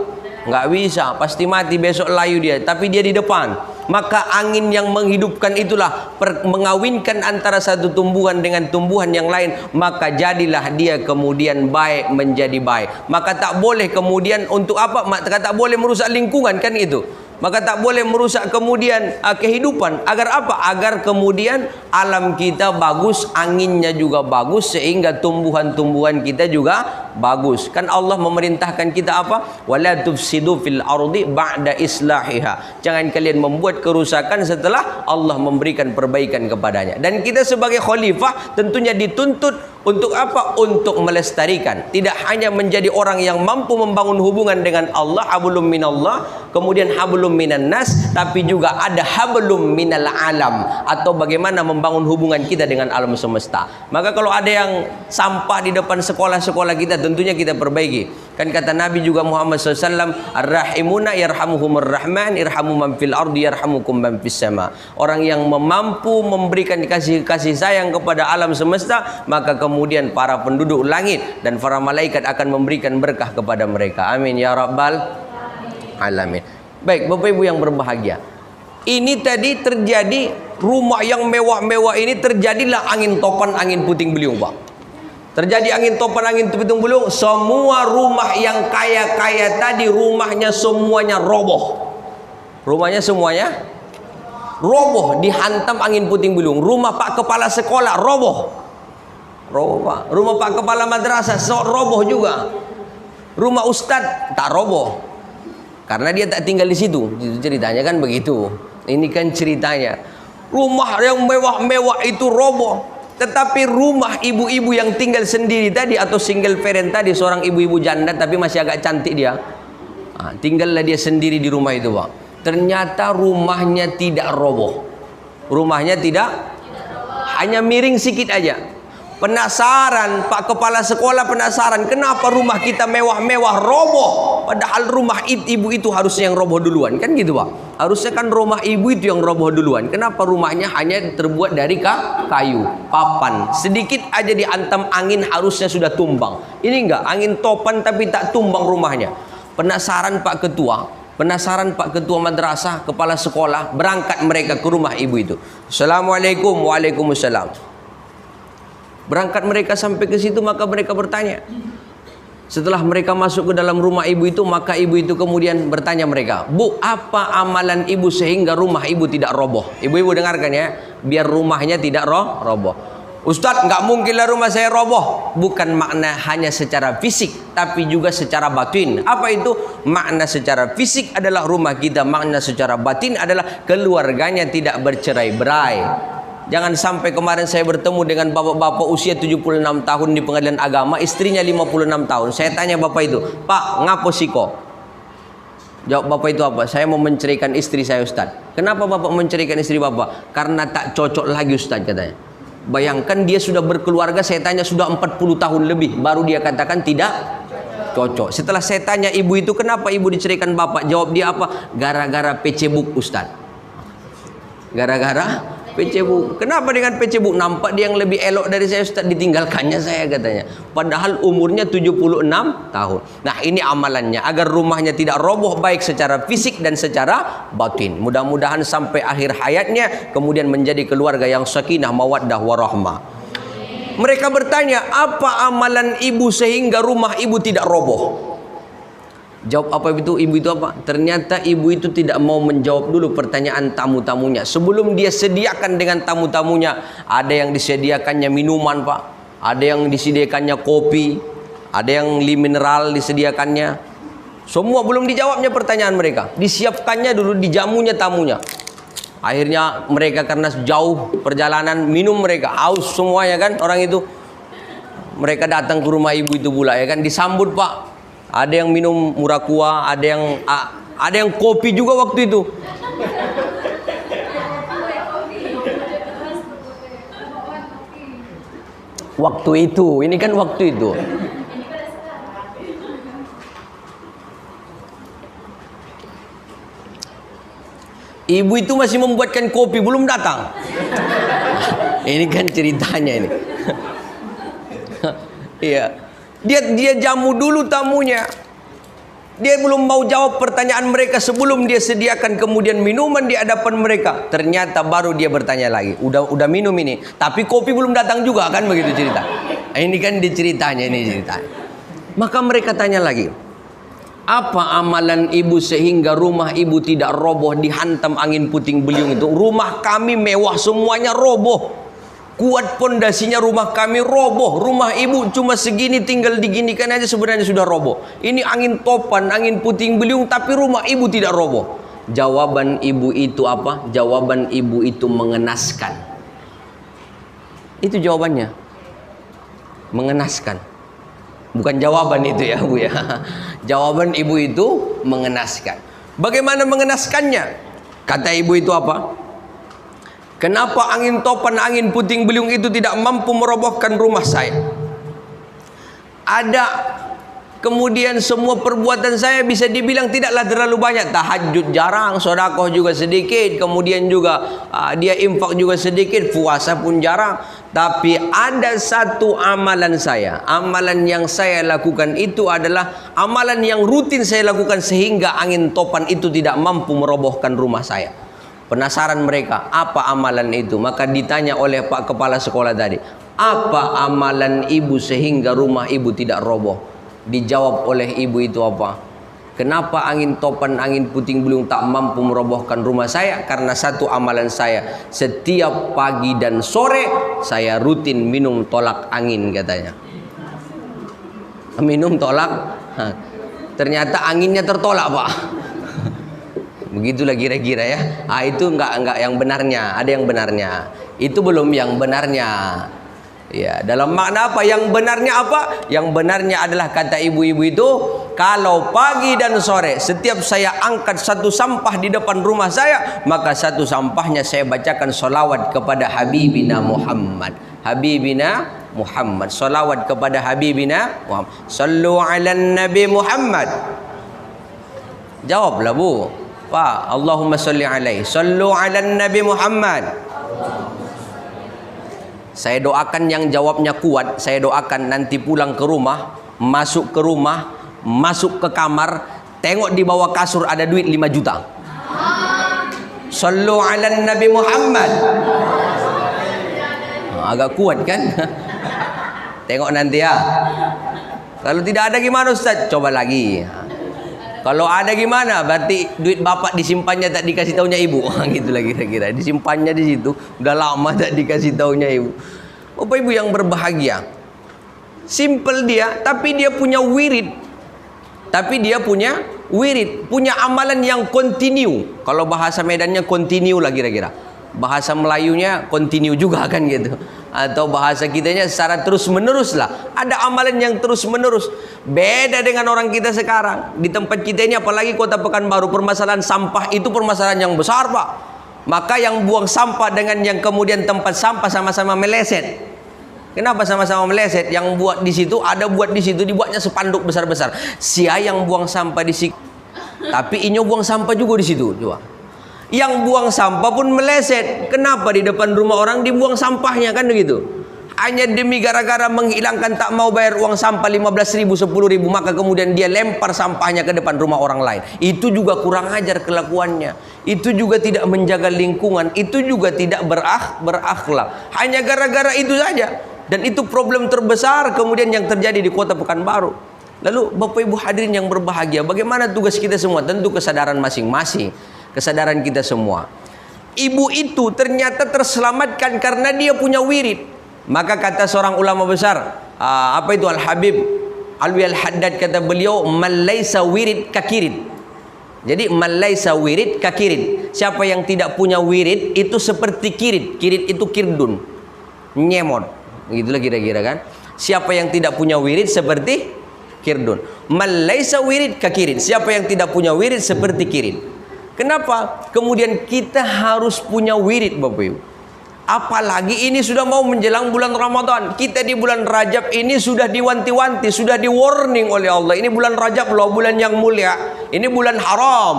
Nggak bisa, pasti mati, besok layu dia. Tapi dia di depan. Maka angin yang menghidupkan itulah mengawinkan antara satu tumbuhan dengan tumbuhan yang lain. Maka jadilah dia kemudian baik menjadi baik. Maka tak boleh kemudian untuk apa? Maka tak boleh merusak lingkungan kan itu. Maka tak boleh merusak kemudian kehidupan. Agar apa? Agar kemudian alam kita bagus, anginnya juga bagus, sehingga tumbuhan-tumbuhan kita juga bagus. Kan Allah memerintahkan kita apa? Wala tufsidu fil ardi ba'da islahiha. Jangan kalian membuat kerusakan setelah Allah memberikan perbaikan kepadanya. Dan kita sebagai khalifah tentunya dituntut untuk apa? Untuk melestarikan. Tidak hanya menjadi orang yang mampu membangun hubungan dengan Allah, hablum minallah, kemudian hablum minan nas, tapi juga ada hablum minal alam, atau bagaimana membangun hubungan kita dengan alam semesta. Maka kalau ada yang sampah di depan sekolah-sekolah kita, tentunya kita perbaiki. Kan kata Nabi juga Muhammad SAW, ar-rahimuna yarhamuhumur rahman, irhamu man fil ardi yarhamukum man fis sama. Orang yang mampu memberikan kasih sayang kepada alam semesta, maka kemudian para penduduk langit dan para malaikat akan memberikan berkah kepada mereka. Amin ya rabbal alamin. Baik, Bapak Ibu yang berbahagia, ini tadi terjadi rumah yang mewah-mewah ini, terjadilah angin topan, angin puting beliung, Pak. Terjadi angin topan, angin puting beliung, semua rumah yang kaya-kaya tadi, rumahnya semuanya roboh. Rumahnya semuanya roboh, dihantam angin puting beliung. Rumah Pak Kepala Sekolah roboh. Roboh, Pak. Rumah Pak Kepala Madrasah roboh juga. Rumah Ustadz tak roboh, karena dia tak tinggal di situ. Itu ceritanya kan begitu. Ini kan ceritanya. Rumah yang mewah-mewah itu roboh. Tetapi rumah ibu-ibu yang tinggal sendiri tadi, atau single parent tadi, seorang ibu-ibu janda tapi masih agak cantik dia, tinggallah dia sendiri di rumah itu, Pak. Ternyata rumahnya tidak roboh. Rumahnya tidak, hanya miring sedikit aja. Penasaran, Pak Kepala Sekolah penasaran, kenapa rumah kita mewah-mewah roboh, padahal rumah ibu itu harusnya yang roboh duluan, kan gitu, Pak. Harusnya kan rumah ibu itu yang roboh duluan. Kenapa rumahnya hanya terbuat dari kayu, papan, sedikit aja diantam angin harusnya sudah tumbang. Ini enggak, angin topan tapi tak tumbang rumahnya. Penasaran Pak Ketua, penasaran Pak Ketua Madrasah, Kepala Sekolah, berangkat mereka ke rumah ibu itu. Assalamualaikum. Waalaikumsalam. Berangkat mereka sampai ke situ, maka mereka bertanya. Setelah mereka masuk ke dalam rumah ibu itu, maka ibu itu kemudian bertanya mereka, Bu, apa amalan ibu sehingga rumah ibu tidak roboh? Ibu-ibu dengarkan ya, biar rumahnya tidak roboh. Ustadz, nggak mungkinlah rumah saya roboh. Bukan makna hanya secara fisik, tapi juga secara batin. Apa itu? Makna secara fisik adalah rumah kita, makna secara batin adalah keluarganya tidak bercerai-berai. Jangan sampai kemarin saya bertemu dengan bapak-bapak usia 76 tahun di pengadilan agama, istrinya 56 tahun. Saya tanya bapak itu, Pak, ngapo siko? Jawab bapak itu apa? Saya mau menceraikan istri saya, Ustaz. Kenapa bapak menceraikan istri bapak? Karena tak cocok lagi, Ustaz, katanya. Bayangkan dia sudah berkeluarga, saya tanya sudah 40 tahun lebih, baru dia katakan tidak cocok. Setelah saya tanya ibu itu, kenapa ibu diceraikan bapak? Jawab dia apa? Gara-gara PC-book, Ustaz. Gara-gara PC-book. Kenapa dengan PC-book? Nampak dia yang lebih elok dari saya, Ustaz, ditinggalkannya saya, katanya. Padahal umurnya 76 tahun. Nah, ini amalannya agar rumahnya tidak roboh, baik secara fisik dan secara batin. Mudah-mudahan sampai akhir hayatnya kemudian menjadi keluarga yang sakinah, mawaddah, warahmah. Mereka bertanya, apa amalan ibu sehingga rumah ibu tidak roboh? Jawab apa itu ibu itu apa? Ternyata ibu itu tidak mau menjawab dulu pertanyaan tamu-tamunya. Sebelum dia sediakan dengan tamu-tamunya, ada yang disediakannya minuman, Pak. Ada yang disediakannya kopi, ada yang mineral disediakannya. Semua belum dijawabnya pertanyaan mereka. Disiapkannya dulu, dijamunya tamunya. Akhirnya mereka karena jauh perjalanan, minum mereka, haus semuanya kan orang itu. Mereka datang ke rumah ibu itu pula, ya kan, disambut, Pak. Ada yang minum murakuah, ada yang kopi juga waktu itu. Waktu itu, ini kan waktu itu. Ibu itu masih membuatkan kopi, belum datang. Ini kan ceritanya ini. Iya. Dia jamu dulu tamunya. Dia belum mau jawab pertanyaan mereka sebelum dia sediakan kemudian minuman di hadapan mereka. Ternyata baru dia bertanya lagi. Udah minum ini, tapi kopi belum datang juga, kan begitu cerita. Ini kan diceritanya, ini cerita. Maka mereka tanya lagi, Apa amalan ibu sehingga rumah ibu tidak roboh dihantam angin puting beliung itu? Rumah kami mewah semuanya roboh. Kuat pondasinya rumah kami roboh. Rumah ibu cuma segini tinggal diginikan aja sebenarnya sudah roboh. Ini angin topan, angin puting beliung tapi rumah ibu tidak roboh. Jawaban ibu itu apa? Jawaban ibu itu mengenaskan. Itu jawabannya. Mengenaskan. Bukan jawaban itu ya Bu ya. Jawaban ibu itu mengenaskan. Bagaimana mengenaskannya? Kata ibu itu apa? Kenapa angin topan, angin puting beliung itu tidak mampu merobohkan rumah saya? Ada kemudian semua perbuatan saya bisa dibilang tidaklah terlalu banyak. Tahajud jarang, sedekah juga sedikit, kemudian juga dia infak juga sedikit, puasa pun jarang. Tapi ada satu amalan saya, amalan yang saya lakukan itu adalah amalan yang rutin saya lakukan sehingga angin topan itu tidak mampu merobohkan rumah saya. Penasaran mereka, apa amalan itu? Maka ditanya oleh Pak Kepala Sekolah tadi, apa amalan ibu sehingga rumah ibu tidak roboh? Dijawab oleh ibu itu apa? Kenapa angin topan, angin puting beliung tak mampu merobohkan rumah saya? Karena satu amalan saya, setiap pagi dan sore saya rutin minum tolak angin katanya. Minum tolak, ternyata anginnya tertolak Pak. Begitulah kira-kira ya. Itu enggak yang benarnya, ada yang benarnya. Itu belum yang benarnya. Ya, dalam makna apa? Yang benarnya apa? Yang benarnya adalah kata ibu-ibu itu, kalau pagi dan sore setiap saya angkat satu sampah di depan rumah saya, maka satu sampahnya saya bacakan solawat kepada Habibina Muhammad. Habibina Muhammad. Solawat kepada Habibina Muhammad. Sallu ala Nabi Muhammad. Jawablah Bu. Pak, Allahumma salli alaihi. Sallu ala Nabi Muhammad. Saya doakan yang jawabnya kuat, saya doakan nanti pulang ke rumah, masuk ke kamar, tengok di bawah kasur ada duit 5 juta. Sallu ala Nabi Muhammad. Agak kuat kan? Tengok nanti ya. Kalau tidak ada gimana Ustaz? Coba lagi. Kalau ada gimana? Berarti duit bapak disimpannya tak dikasih taunya ibu. Gitu lah kira-kira. Disimpannya di situ. Udah lama tak dikasih taunya ibu. Bapak ibu yang berbahagia. Simple dia, tapi dia punya wirid. Punya amalan yang continue. Kalau bahasa Medannya continue lah kira-kira. Bahasa Melayunya continue juga kan gitu. Atau bahasa kitanya secara terus menerus lah. Ada amalan yang terus menerus. Beda dengan orang kita sekarang. Di tempat kita ini apalagi Kota Pekanbaru, permasalahan sampah itu permasalahan yang besar Pak. Maka yang buang sampah dengan yang kemudian tempat sampah sama-sama meleset. Kenapa sama-sama meleset? Yang buat di situ, ada buat di situ, dibuatnya sepanduk besar-besar. Sia yang buang sampah di situ. Tapi inyo buang sampah juga di situ, coba. Yang buang sampah pun meleset. Kenapa di depan rumah orang dibuang sampahnya kan begitu? Hanya demi gara-gara menghilangkan tak mau bayar uang sampah 15.000, 10.000, maka kemudian dia lempar sampahnya ke depan rumah orang lain. Itu juga kurang ajar kelakuannya. Itu juga tidak menjaga lingkungan. Itu juga tidak berakhlak. Hanya gara-gara itu saja. Dan itu problem terbesar kemudian yang terjadi di Kota Pekanbaru. Lalu Bapak Ibu hadirin yang berbahagia, bagaimana tugas kita semua? Tentu kesadaran masing-masing. Kesadaran kita semua. Ibu itu ternyata terselamatkan karena dia punya wirid. Maka kata seorang ulama besar, apa itu Al-Habib Alwi Al-Haddad, kata beliau, man laisa wirid kakirid. Jadi man laisa wirid kakirid. Siapa yang tidak punya wirid itu seperti kirid. Kirid itu kirdun, nyemot. Begitulah kira-kira kan. Siapa yang tidak punya wirid seperti kirdun. Man laisa wirid kakirid. Siapa yang tidak punya wirid seperti kirid. Kenapa? Kemudian kita harus punya wirid Bapak Ibu. Apalagi ini sudah mau menjelang bulan Ramadan. Kita di bulan Rajab ini sudah diwanti-wanti, sudah di warning oleh Allah. Ini bulan Rajab loh, bulan yang mulia. Ini bulan haram.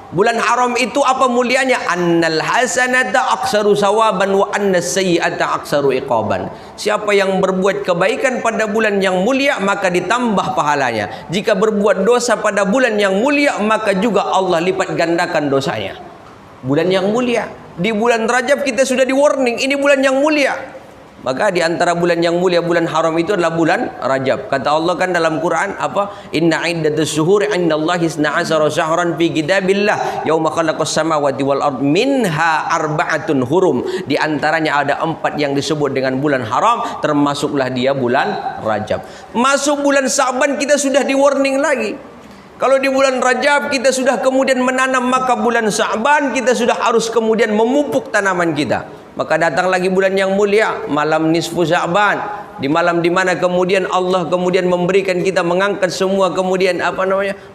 Bulan haram itu apa mulianya? Annal hasanata aksaru sawaban wa annas sayyi'ata aksaru iqaban. Siapa yang berbuat kebaikan pada bulan yang mulia maka ditambah pahalanya. Jika berbuat dosa pada bulan yang mulia maka juga Allah lipat gandakan dosanya. Bulan yang mulia. Di bulan Rajab kita sudah di warning, ini bulan yang mulia. Maka di antara bulan yang mulia, bulan haram itu adalah bulan Rajab. Kata Allah kan dalam Quran apa? Inna iddatus syuhuri 'indallahi 12 syahran fi kitabillah yauma khalaqas samawati wal ard minha arba'atun hurum. Di antaranya ada 4 yang disebut dengan bulan haram, termasuklah dia bulan Rajab. Masuk bulan Sa'ban kita sudah di warning lagi. Kalau di bulan Rajab kita sudah kemudian menanam, maka bulan Sa'ban kita sudah harus kemudian memupuk tanaman kita. Maka datang lagi bulan yang mulia, malam nisfu Sya'ban, di malam di mana kemudian Allah kemudian memberikan kita, mengangkat semua kemudian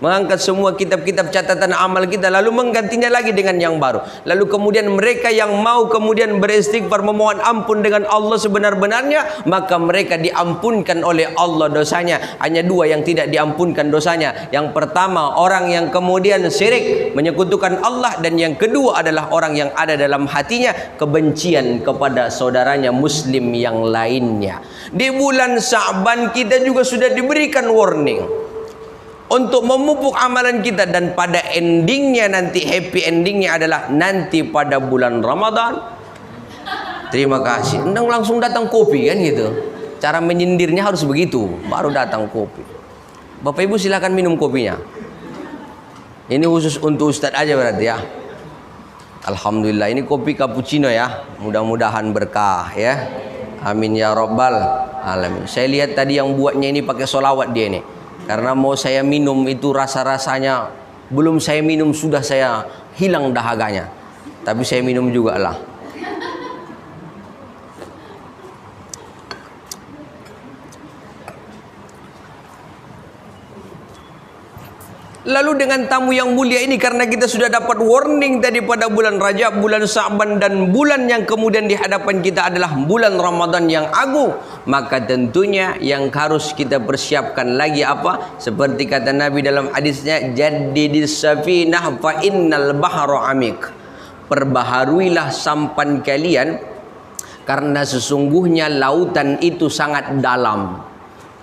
mengangkat semua kitab-kitab catatan amal kita, lalu menggantinya lagi dengan yang baru. Lalu kemudian mereka yang mau kemudian beristighfar, memohon ampun dengan Allah sebenar-benarnya, maka mereka diampunkan oleh Allah dosanya. Hanya 2 yang tidak diampunkan dosanya. Yang pertama, orang yang kemudian syirik, menyekutukan Allah, dan yang kedua adalah orang yang ada dalam hatinya kebencian kepada saudaranya muslim yang lainnya. Di bulan Sa'ban kita juga sudah diberikan warning untuk memupuk amalan kita, dan pada endingnya nanti, happy endingnya adalah nanti pada bulan Ramadan. Terima kasih. Undang langsung datang kopi kan gitu. Cara menyindirnya harus begitu, baru datang kopi. Bapak Ibu silakan minum kopinya. Ini khusus untuk Ustadz aja berarti ya. Alhamdulillah, ini kopi cappuccino ya. Mudah-mudahan berkah ya. Amin ya rabbal alamin. Saya lihat tadi yang buatnya ini pakai solawat dia ini. Karena mau saya minum itu rasa-rasanya, belum saya minum sudah saya hilang dahaganya. Tapi saya minum juga lah. Lalu dengan tamu yang mulia ini, karena kita sudah dapat warning tadi pada bulan Rajab, bulan Sa'ban, dan bulan yang kemudian di hadapan kita adalah bulan Ramadan yang agung, maka tentunya yang harus kita persiapkan lagi apa? Seperti kata Nabi dalam hadisnya, jaddidis safinah fa innal bahra amik. Perbaharuilah sampan kalian, karena sesungguhnya lautan itu sangat dalam.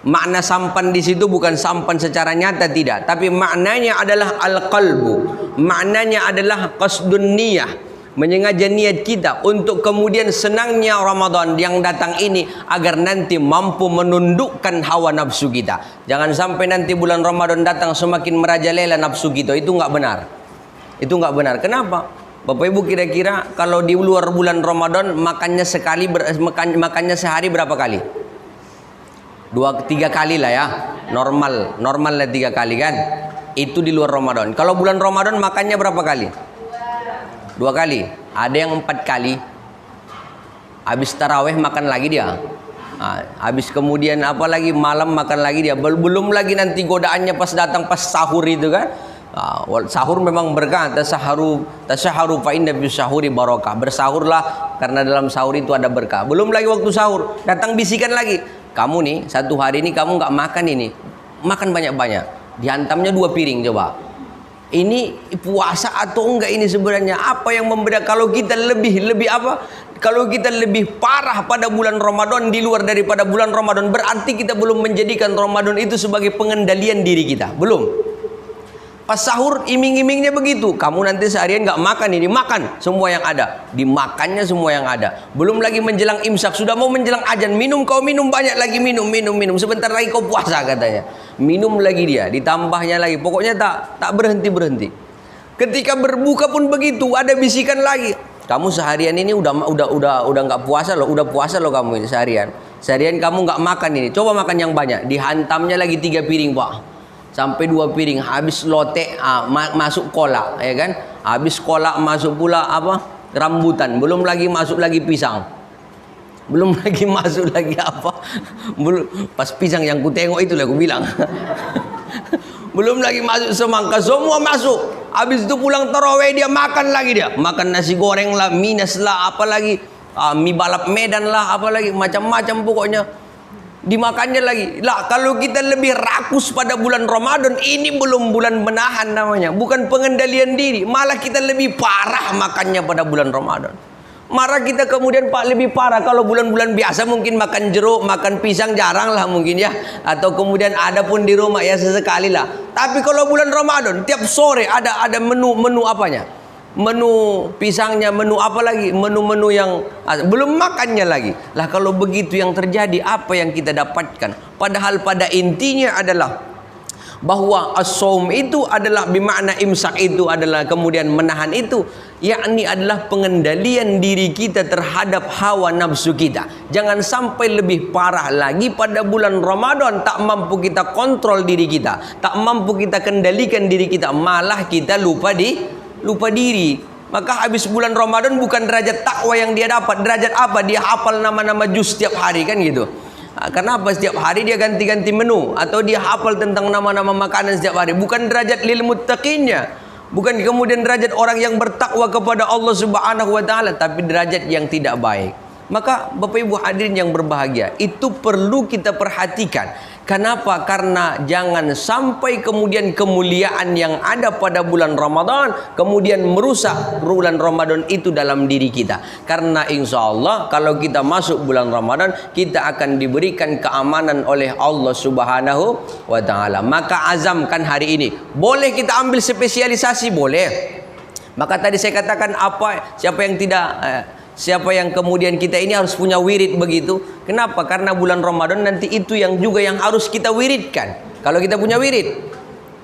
Makna sampan di situ bukan sampan secara nyata, tidak, tapi maknanya adalah al-qalbu. Maknanya adalah qasdun niyah, menyengaja niat kita untuk kemudian senangnya Ramadan yang datang ini agar nanti mampu menundukkan hawa nafsu kita. Jangan sampai nanti bulan Ramadan datang semakin merajalela nafsu kita. Itu nggak benar. Itu nggak benar. Kenapa? Bapak Ibu kira-kira kalau di luar bulan Ramadan makannya makannya sehari berapa kali? 2-3 kali lah ya, normal lah 3 kali kan, itu di luar Ramadan. Kalau bulan Ramadan makannya berapa kali? 2 kali. Ada yang 4 kali. Habis taraweh makan lagi dia. Habis kemudian apa lagi, malam makan lagi dia. Belum lagi nanti godaannya pas datang pas sahur itu kan. Sahur memang berkah, tasaharu fa inna bis sahuri barakah. Bersahurlah karena dalam sahur itu ada berkah. Belum lagi waktu sahur datang bisikan lagi, kamu nih 1 hari ini kamu nggak makan ini, makan banyak-banyak, dihantamnya 2 piring coba. Ini puasa atau enggak ini sebenarnya? Apa yang membedakan? Kalau kita lebih apa? Kalau kita lebih parah pada bulan Ramadan di luar daripada bulan Ramadan, berarti kita belum menjadikan Ramadan itu sebagai pengendalian diri kita. Belum. Pas sahur iming-imingnya begitu, kamu nanti seharian nggak makan ini, makan semua yang ada, dimakannya semua yang ada. Belum lagi menjelang imsak, sudah mau menjelang azan, minum, kau minum banyak lagi, minum, sebentar lagi kau puasa katanya, minum lagi dia, ditambahnya lagi, pokoknya tak berhenti. Ketika berbuka pun begitu, ada bisikan lagi, kamu seharian ini udah nggak puasa loh, udah puasa loh kamu ini seharian kamu nggak makan ini, coba makan yang banyak, dihantamnya lagi 3 piring pak. Sampai 2 piring, habis lotek, masuk kolak, ya kan? Habis kolak masuk pula apa? Rambutan, belum lagi masuk lagi pisang, belum lagi masuk lagi apa? Belum, pas pisang yang ku tengok itu lah aku bilang. Belum lagi masuk semangka, semua masuk. Habis itu pulang tarawih dia makan lagi dia, makan nasi goreng lah, minus lah, apa lagi, mie balap Medan lah, apa lagi, macam-macam pokoknya. Dimakannya lagi lah. Kalau kita lebih rakus pada bulan Ramadan, ini belum bulan menahan namanya, bukan pengendalian diri, malah kita lebih parah makannya pada bulan Ramadan. Marah kita kemudian pak lebih parah. Kalau bulan-bulan biasa mungkin makan jeruk, makan pisang jarang lah mungkin ya, atau kemudian ada pun di rumah ya sesekali lah. Tapi kalau bulan Ramadan tiap sore ada menu apanya, menu pisangnya, menu apa lagi, menu-menu yang belum makannya lagi. Lah kalau begitu yang terjadi, apa yang kita dapatkan? Padahal pada intinya adalah bahwa as-saum itu adalah bermakna imsak, itu adalah kemudian menahan itu, yakni adalah pengendalian diri kita terhadap hawa nafsu kita. Jangan sampai lebih parah lagi pada bulan Ramadan, tak mampu kita kontrol diri kita, tak mampu kita kendalikan diri kita, malah kita lupa diri. Maka habis bulan Ramadan bukan derajat takwa yang dia dapat, derajat apa? Dia hafal nama-nama juz setiap hari, kan gitu. Kenapa setiap hari dia ganti-ganti menu, atau dia hafal tentang nama-nama makanan setiap hari? Bukan derajat lil muttaqinnya, bukan kemudian derajat orang yang bertakwa kepada Allah Subhanahu wa taala, tapi derajat yang tidak baik. Maka Bapak Ibu hadirin yang berbahagia, itu perlu kita perhatikan. Kenapa? Karena jangan sampai kemudian kemuliaan yang ada pada bulan Ramadan kemudian merusak bulan Ramadan itu dalam diri kita. Karena insya Allah kalau kita masuk bulan Ramadan, kita akan diberikan keamanan oleh Allah Subhanahu wa taala. Maka azamkan hari ini. Boleh kita ambil spesialisasi, boleh. Maka tadi saya katakan siapa yang kemudian kita ini harus punya wirid begitu. Kenapa? Karena bulan Ramadan nanti itu yang juga yang harus kita wiridkan. Kalau kita punya wirid,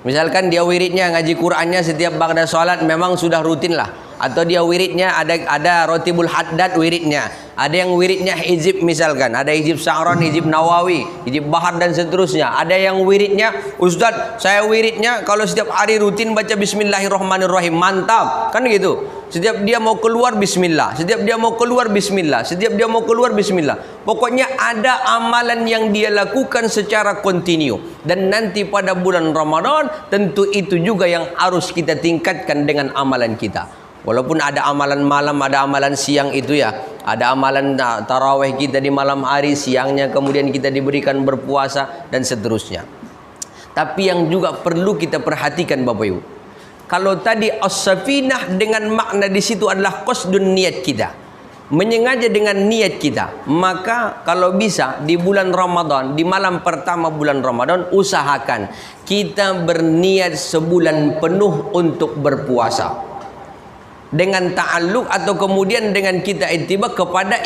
misalkan dia wiridnya ngaji Qur'annya setiap ba'da salat, memang sudah rutin lah. Atau dia wiridnya ada rotibul haddad wiridnya, ada yang wiridnya hizib, misalkan ada hizib Sa'ran, hizib Nawawi, hizib Bahar dan seterusnya. Ada yang wiridnya, Ustadz saya wiridnya kalau setiap hari rutin baca Bismillahirrahmanirrahim, mantap kan gitu. Setiap dia mau keluar bismillah, setiap dia mau keluar bismillah, setiap dia mau keluar bismillah. Pokoknya ada amalan yang dia lakukan secara kontinu. Dan nanti pada bulan Ramadan tentu itu juga yang harus kita tingkatkan dengan amalan kita. Walaupun ada amalan malam, ada amalan siang itu ya. Ada amalan tarawih kita di malam hari, siangnya kemudian kita diberikan berpuasa dan seterusnya. Tapi yang juga perlu kita perhatikan Bapak Ibu, kalau tadi as-safinah dengan makna di situ adalah qasdun niat kita, menyengaja dengan niat kita, maka kalau bisa di bulan Ramadan, di malam pertama bulan Ramadan, usahakan kita berniat sebulan penuh untuk berpuasa dengan ta'alluq atau kemudian dengan kita ittiba kepada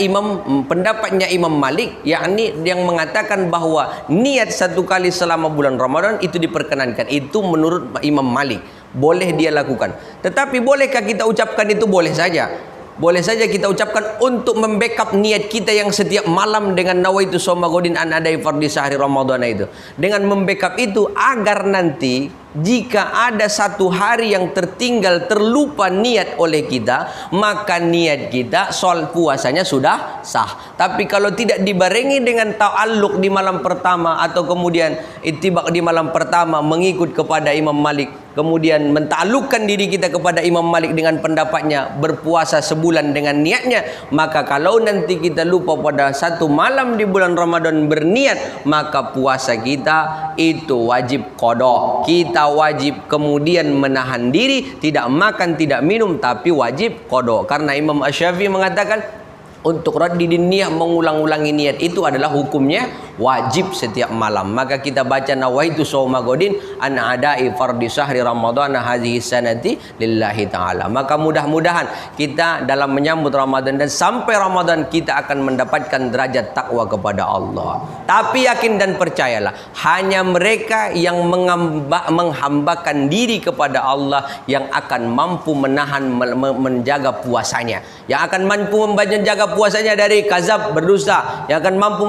pendapatnya Imam Malik, yakni yang mengatakan bahwa niat satu kali selama bulan Ramadan itu diperkenankan. Itu menurut Imam Malik boleh dia lakukan. Tetapi bolehkah kita ucapkan itu? Boleh saja. Boleh saja kita ucapkan untuk membackup niat kita yang setiap malam dengan nawaitu shauma ghadin an adai fardhi syahri Ramadan itu. Dengan membackup itu agar nanti jika ada satu hari yang tertinggal, terlupa niat oleh kita, maka niat kita soal puasanya sudah sah. Tapi kalau tidak dibarengi dengan ta'alluq di malam pertama atau kemudian ittibaq di malam pertama mengikut kepada Imam Malik, kemudian mentaklukkan diri kita kepada Imam Malik dengan pendapatnya, berpuasa sebulan dengan niatnya, maka kalau nanti kita lupa pada satu malam di bulan Ramadan berniat, maka puasa kita itu wajib qada. Kita wajib kemudian menahan diri, tidak makan, tidak minum, tapi wajib qada. Karena Imam Asy-Syafi'i mengatakan untuk raddi niat, mengulang-ulangi niat itu adalah hukumnya wajib setiap malam. Maka kita baca nawaitu shauma ghadin an adai fardhi syahri Ramadan hadhihi sanati lillahi taala. Maka mudah-mudahan kita dalam menyambut Ramadan dan sampai Ramadan kita akan mendapatkan derajat takwa kepada Allah. Tapi yakin dan percayalah, hanya mereka yang menghambakan diri kepada Allah yang akan mampu menahan, menjaga puasanya, yang akan mampu menjaga puasanya dari kazab, berdusta, yang akan mampu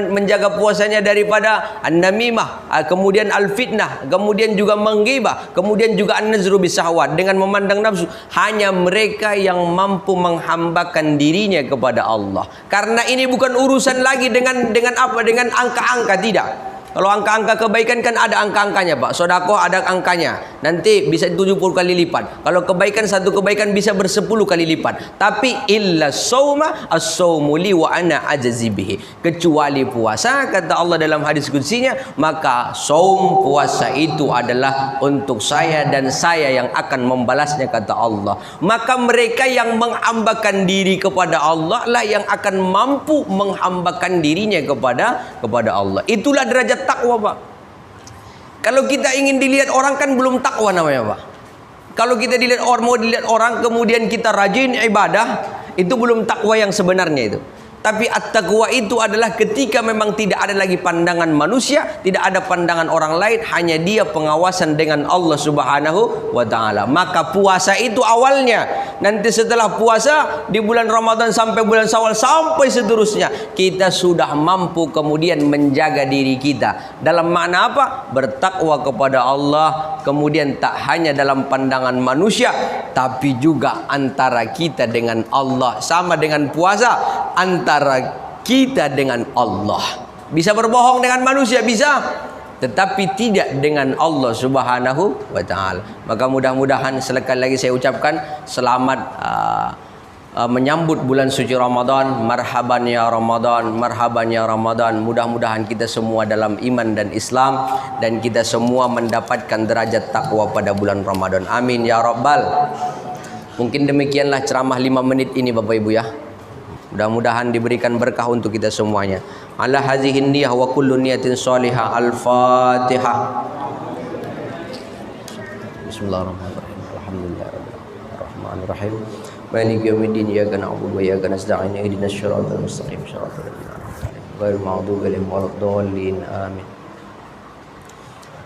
menjaga puasanya daripada an-namimah, kemudian al-fitnah, kemudian juga menggibah, kemudian juga an-nazru bisahwat, dengan memandang nafsu. Hanya mereka yang mampu menghambakan dirinya kepada Allah. Karena ini bukan urusan lagi dengan apa? Dengan angka-angka, tidak. Kalau angka-angka kebaikan kan ada angka-angkanya Pak. Sedekah ada angkanya. Nanti bisa 70 kali lipat. Kalau kebaikan, satu kebaikan bisa bersepuluh kali lipat. Tapi illa sauma as-saumu li wa ana ajzi bihi. Kecuali puasa, kata Allah dalam hadis qudsinya, maka saum, puasa itu adalah untuk saya dan saya yang akan membalasnya, kata Allah. Maka mereka yang menghambakan diri kepada Allah lah yang akan mampu menghambakan dirinya kepada Allah. Itulah derajat takwa Pak. Kalau kita ingin dilihat orang kan belum takwa namanya Pak. Kalau kita dilihat orang, mau dilihat orang kemudian kita rajin ibadah, itu belum takwa yang sebenarnya itu. Tapi at-taqwa itu adalah ketika memang tidak ada lagi pandangan manusia, tidak ada pandangan orang lain, hanya dia pengawasan dengan Allah Subhanahu wa taala. Maka puasa itu awalnya. Nanti setelah puasa di bulan Ramadan sampai bulan Syawal sampai seterusnya, kita sudah mampu kemudian menjaga diri kita. Dalam makna apa? Bertakwa kepada Allah, kemudian tak hanya dalam pandangan manusia, tapi juga antara kita dengan Allah. Sama dengan puasa, antara kita dengan Allah. Bisa berbohong dengan manusia, bisa, tetapi tidak dengan Allah Subhanahu wa taala. Maka mudah-mudahan sekali lagi saya ucapkan selamat menyambut bulan suci Ramadan. Marhaban ya Ramadan, marhaban ya Ramadan. Mudah-mudahan kita semua dalam iman dan Islam, dan kita semua mendapatkan derajat takwa pada bulan Ramadan. Amin ya rabbal. Mungkin demikianlah ceramah 5 menit ini Bapak Ibu ya. Mudah-mudahan diberikan berkah untuk kita semuanya. Ala hadhihi niyyah wa kullu niyatin shalihah. Al-Fatihah. Bismillahirrahmanirrahim. Alhamdulillahirabbil alamin. Maliki yaumiddin. Iyyaka na'budu wa iyyaka nasta'in. Ihdinas siratal mustaqim. Siratal ladzina an'amta 'alaihim ghairil maghdubi 'alaihim waladdallin. Amin.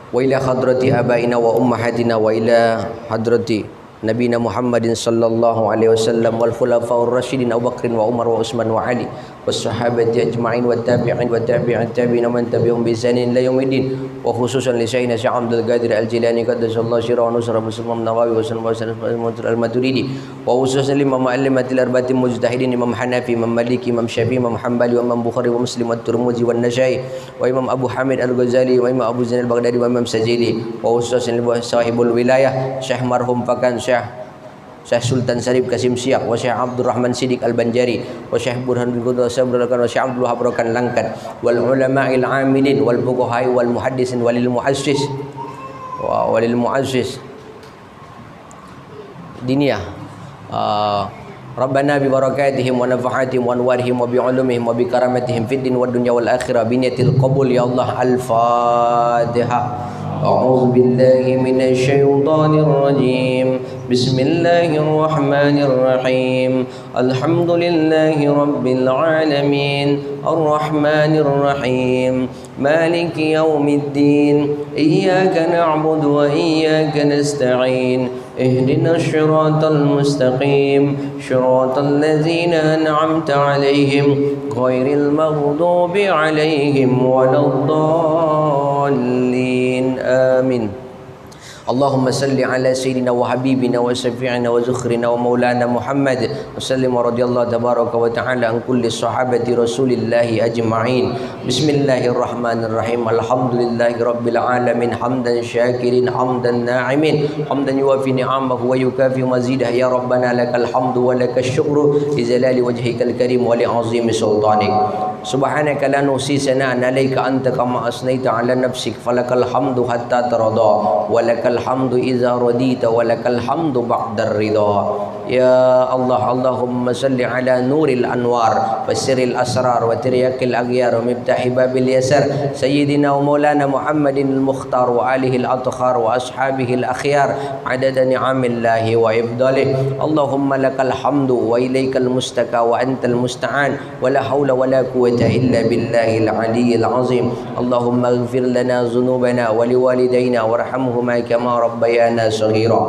Wa ila hadrati abaina wa ummahatina wa ila hadrati Nabina Muhammadin sallallahu alaihi wasallam wal khulafaur rasyidin Abu Bakr wa Umar wa Utsman wa Ali was sahabati ajma'in wa tabi'in wa tabi'at tabi'in man tabi'ahum bi ihsanin ila yaumiddin, wa khususan li Sayyidina Syekh Abdul Qadir Al-Jilani qaddasallahu sirrahu wa nusra Muslim Nawawi wa sallallahu al-Maturidi, wa khususan li Imam Al-Matil Arba'ati Mujtahidin Imam Hanafi, Imam Maliki, Imam Syafi'i, Imam Hanbali, wa Imam Bukhari wa Muslim wa Tirmidzi wa Nasa'i, wa Imam Abu Hamid Al-Ghazali, wa Imam Abu Zain Al-Baghdadi, wa Imam Sajili, wa khususan li sahibul wilayah Syekh marhum Pakan Syekh Sultan Syarif Kasim Siak, wa Syekh Abdul Rahman Sidik Al-Banjari, wa Syekh Burhan bin Qudus Sabrakan, wa Syekh Abdul Wahab Rokan Langkat, wal ulama'il amilin wal fuqahai wal muhaddisin walil muassis wa walil muassis diniyah. Rabbana bi barakatihim wa nafahatihim wa anwarihim wa bi ulumihim wa bi karamatihim fid din wad dunya wal akhirah bi niyatil qabul ya Allah. Al-Fatihah. A'udzu billahi minasy syaithanir rajim. Bismillahir rahmanir rahim. Alhamdulillahi rabbil alamin. Arrahmanir rahim. Maliki yaumiddin. Iyyaka na'budu wa iyyaka nasta'in. Ihdinas siratal mustaqim. Siratal ladzina an'amta 'alaihim ghairil maghdubi 'alaihim waladdallin. Amin. Allahumma salli ala sayyidina wa habibina wa syafi'ina wa zukhrina wa maulana Muhammad wa sallim wa radiyallahu tabaraka wa ta'ala an kulli sahabati rasulillahi ajma'in. Bismillahirrahmanirrahim. Alhamdulillahi rabbil alamin. Hamdan syakirin, hamdan na'imin, hamdan yuwafi ni'amahu wa yukafi mazidah. Ya Rabbana lakal hamdu wa lakal syukru li jalali wajhikal karim wa li azimi sultanik. Subhanaka la nuhsi sana'an alayka anta kama asnaita ala nafsik, falakal hamdu hatta tarada wa lakal hamdu idza radita wa lakal hamdu ba'da ridha. Ya Allah, Allahumma salli ala nuril anwar wa sirril asrar wa tiryaqil aghyar wa miftahi babil yasar sayyidina wa maulana Muhammadin al-mukhtar wa alihi al-athkhar wa ashabihi al-akhyar adada ni'amillahi wa ibdalih. Allahumma lakal hamdu wa ilaikal mustaka wa antal musta'an wa la hawla wa la quwwata illa billahil aliyyil azim. Allahumma ighfir lana dhunubana wa liwalidayna warhamhuma kama rabbayana shaghira.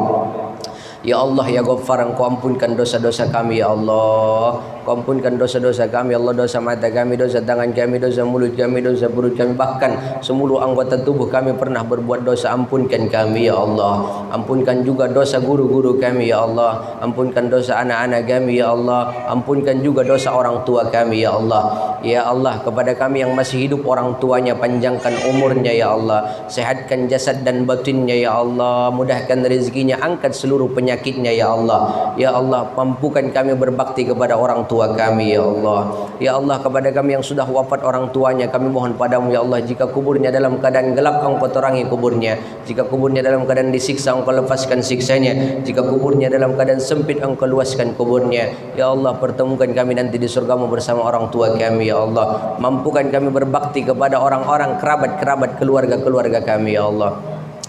Ya Allah, ya Ghaffar, Engkau ampunkan dosa-dosa kami ya Allah. Kau ampunkan dosa-dosa kami ya Allah, dosa mata kami, dosa tangan kami, dosa mulut kami, dosa perut kami, bahkan seluruh anggota tubuh kami pernah berbuat dosa. Ampunkan kami ya Allah. Ampunkan juga dosa guru-guru kami ya Allah. Ampunkan dosa anak-anak kami ya Allah. Ampunkan juga dosa orang tua kami ya Allah. Ya Allah, kepada kami yang masih hidup orang tuanya panjangkan umurnya ya Allah. Sehatkan jasad dan batinnya ya Allah. Mudahkan rezekinya, angkat seluruh penyakitnya ya Allah. Ya Allah, mampukan kami berbakti kepada orang tua kami ya Allah. Ya Allah, kepada kami yang sudah wafat orang tuanya, kami mohon padamu ya Allah, jika kuburnya dalam keadaan gelap, Engkau terangi kuburnya. Jika kuburnya dalam keadaan disiksa, Engkau lepaskan siksanya. Jika kuburnya dalam keadaan sempit, Engkau luaskan kuburnya. Ya Allah, pertemukan kami nanti di surgamu bersama orang tua kami ya Allah. Mampukan kami berbakti kepada orang-orang kerabat-kerabat keluarga-keluarga kami ya Allah.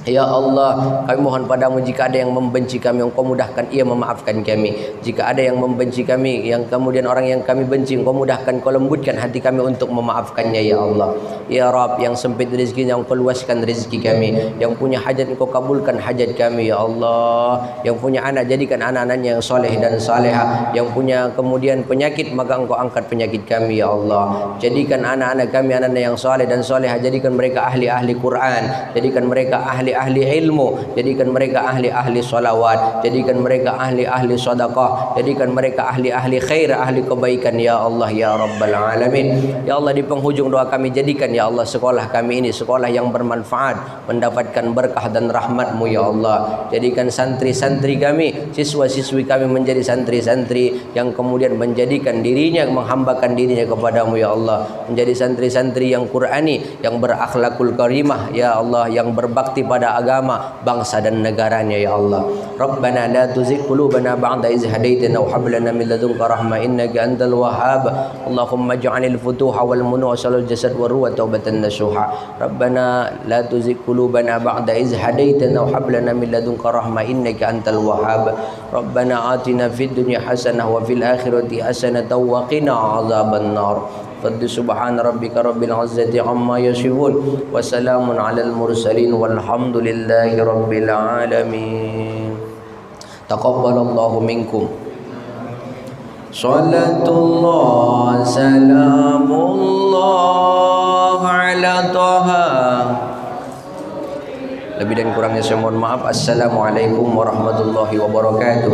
Ya Allah, kami mohon padamu jika ada yang membenci kami, Engkau mudahkan ia memaafkan kami. Jika ada yang membenci kami, yang kemudian orang yang kami benci, Engkau mudahkan, Engkau lembutkan hati kami untuk memaafkannya ya Allah. Ya Rabb, yang sempit rezekinya Engkau luaskan rezeki kami. Yang punya hajat Engkau kabulkan hajat kami ya Allah. Yang punya anak jadikan anak-anaknya yang soleh dan salehah. Yang punya kemudian penyakit maka Engkau angkat penyakit kami ya Allah. Jadikan anak-anak kami anak-anak yang soleh dan salehah, jadikan mereka ahli-ahli Quran, jadikan mereka ahli ilmu, jadikan mereka ahli-ahli salawat, jadikan mereka ahli-ahli sedekah, jadikan mereka ahli-ahli khair, ahli kebaikan ya Allah ya Rabbal Alamin. Ya Allah, di penghujung doa kami jadikan ya Allah sekolah kami ini sekolah yang bermanfaat, mendapatkan berkah dan rahmat-Mu ya Allah. Jadikan santri-santri kami, siswa-siswi kami menjadi santri-santri yang kemudian menjadikan dirinya, menghambakan dirinya kepadamu ya Allah, menjadi santri-santri yang Qurani, yang berakhlakul karimah ya Allah, yang berbakti pada agama, bangsa dan negaranya ya Allah. Rabbana la tuzigh qulubana ba'da idh hadaitana wa hab lana min ladunka rahmah innaka antal wahhab. Allahumma ij'alil futuha wal munu'a salal jasad wa ruwa taubatan nasuha. Rabbana la tuzigh qulubana ba'da idh hadaitana wa hab lana min ladunka rahmah innaka antal wahhab. Rabbana atina fid dunya hasanah wa fil akhirati hasanah wa qina adzaban nar. Subhana rabbika rabbil izzati amma yasifun wa salamun alal mursalin walhamdulillahi rabbil alamin. Taqabbalallahu minkum. Salatullah salamullah ala Taha. Lebih dan kurangnya saya mohon maaf. Assalamualaikum warahmatullahi wabarakatuh.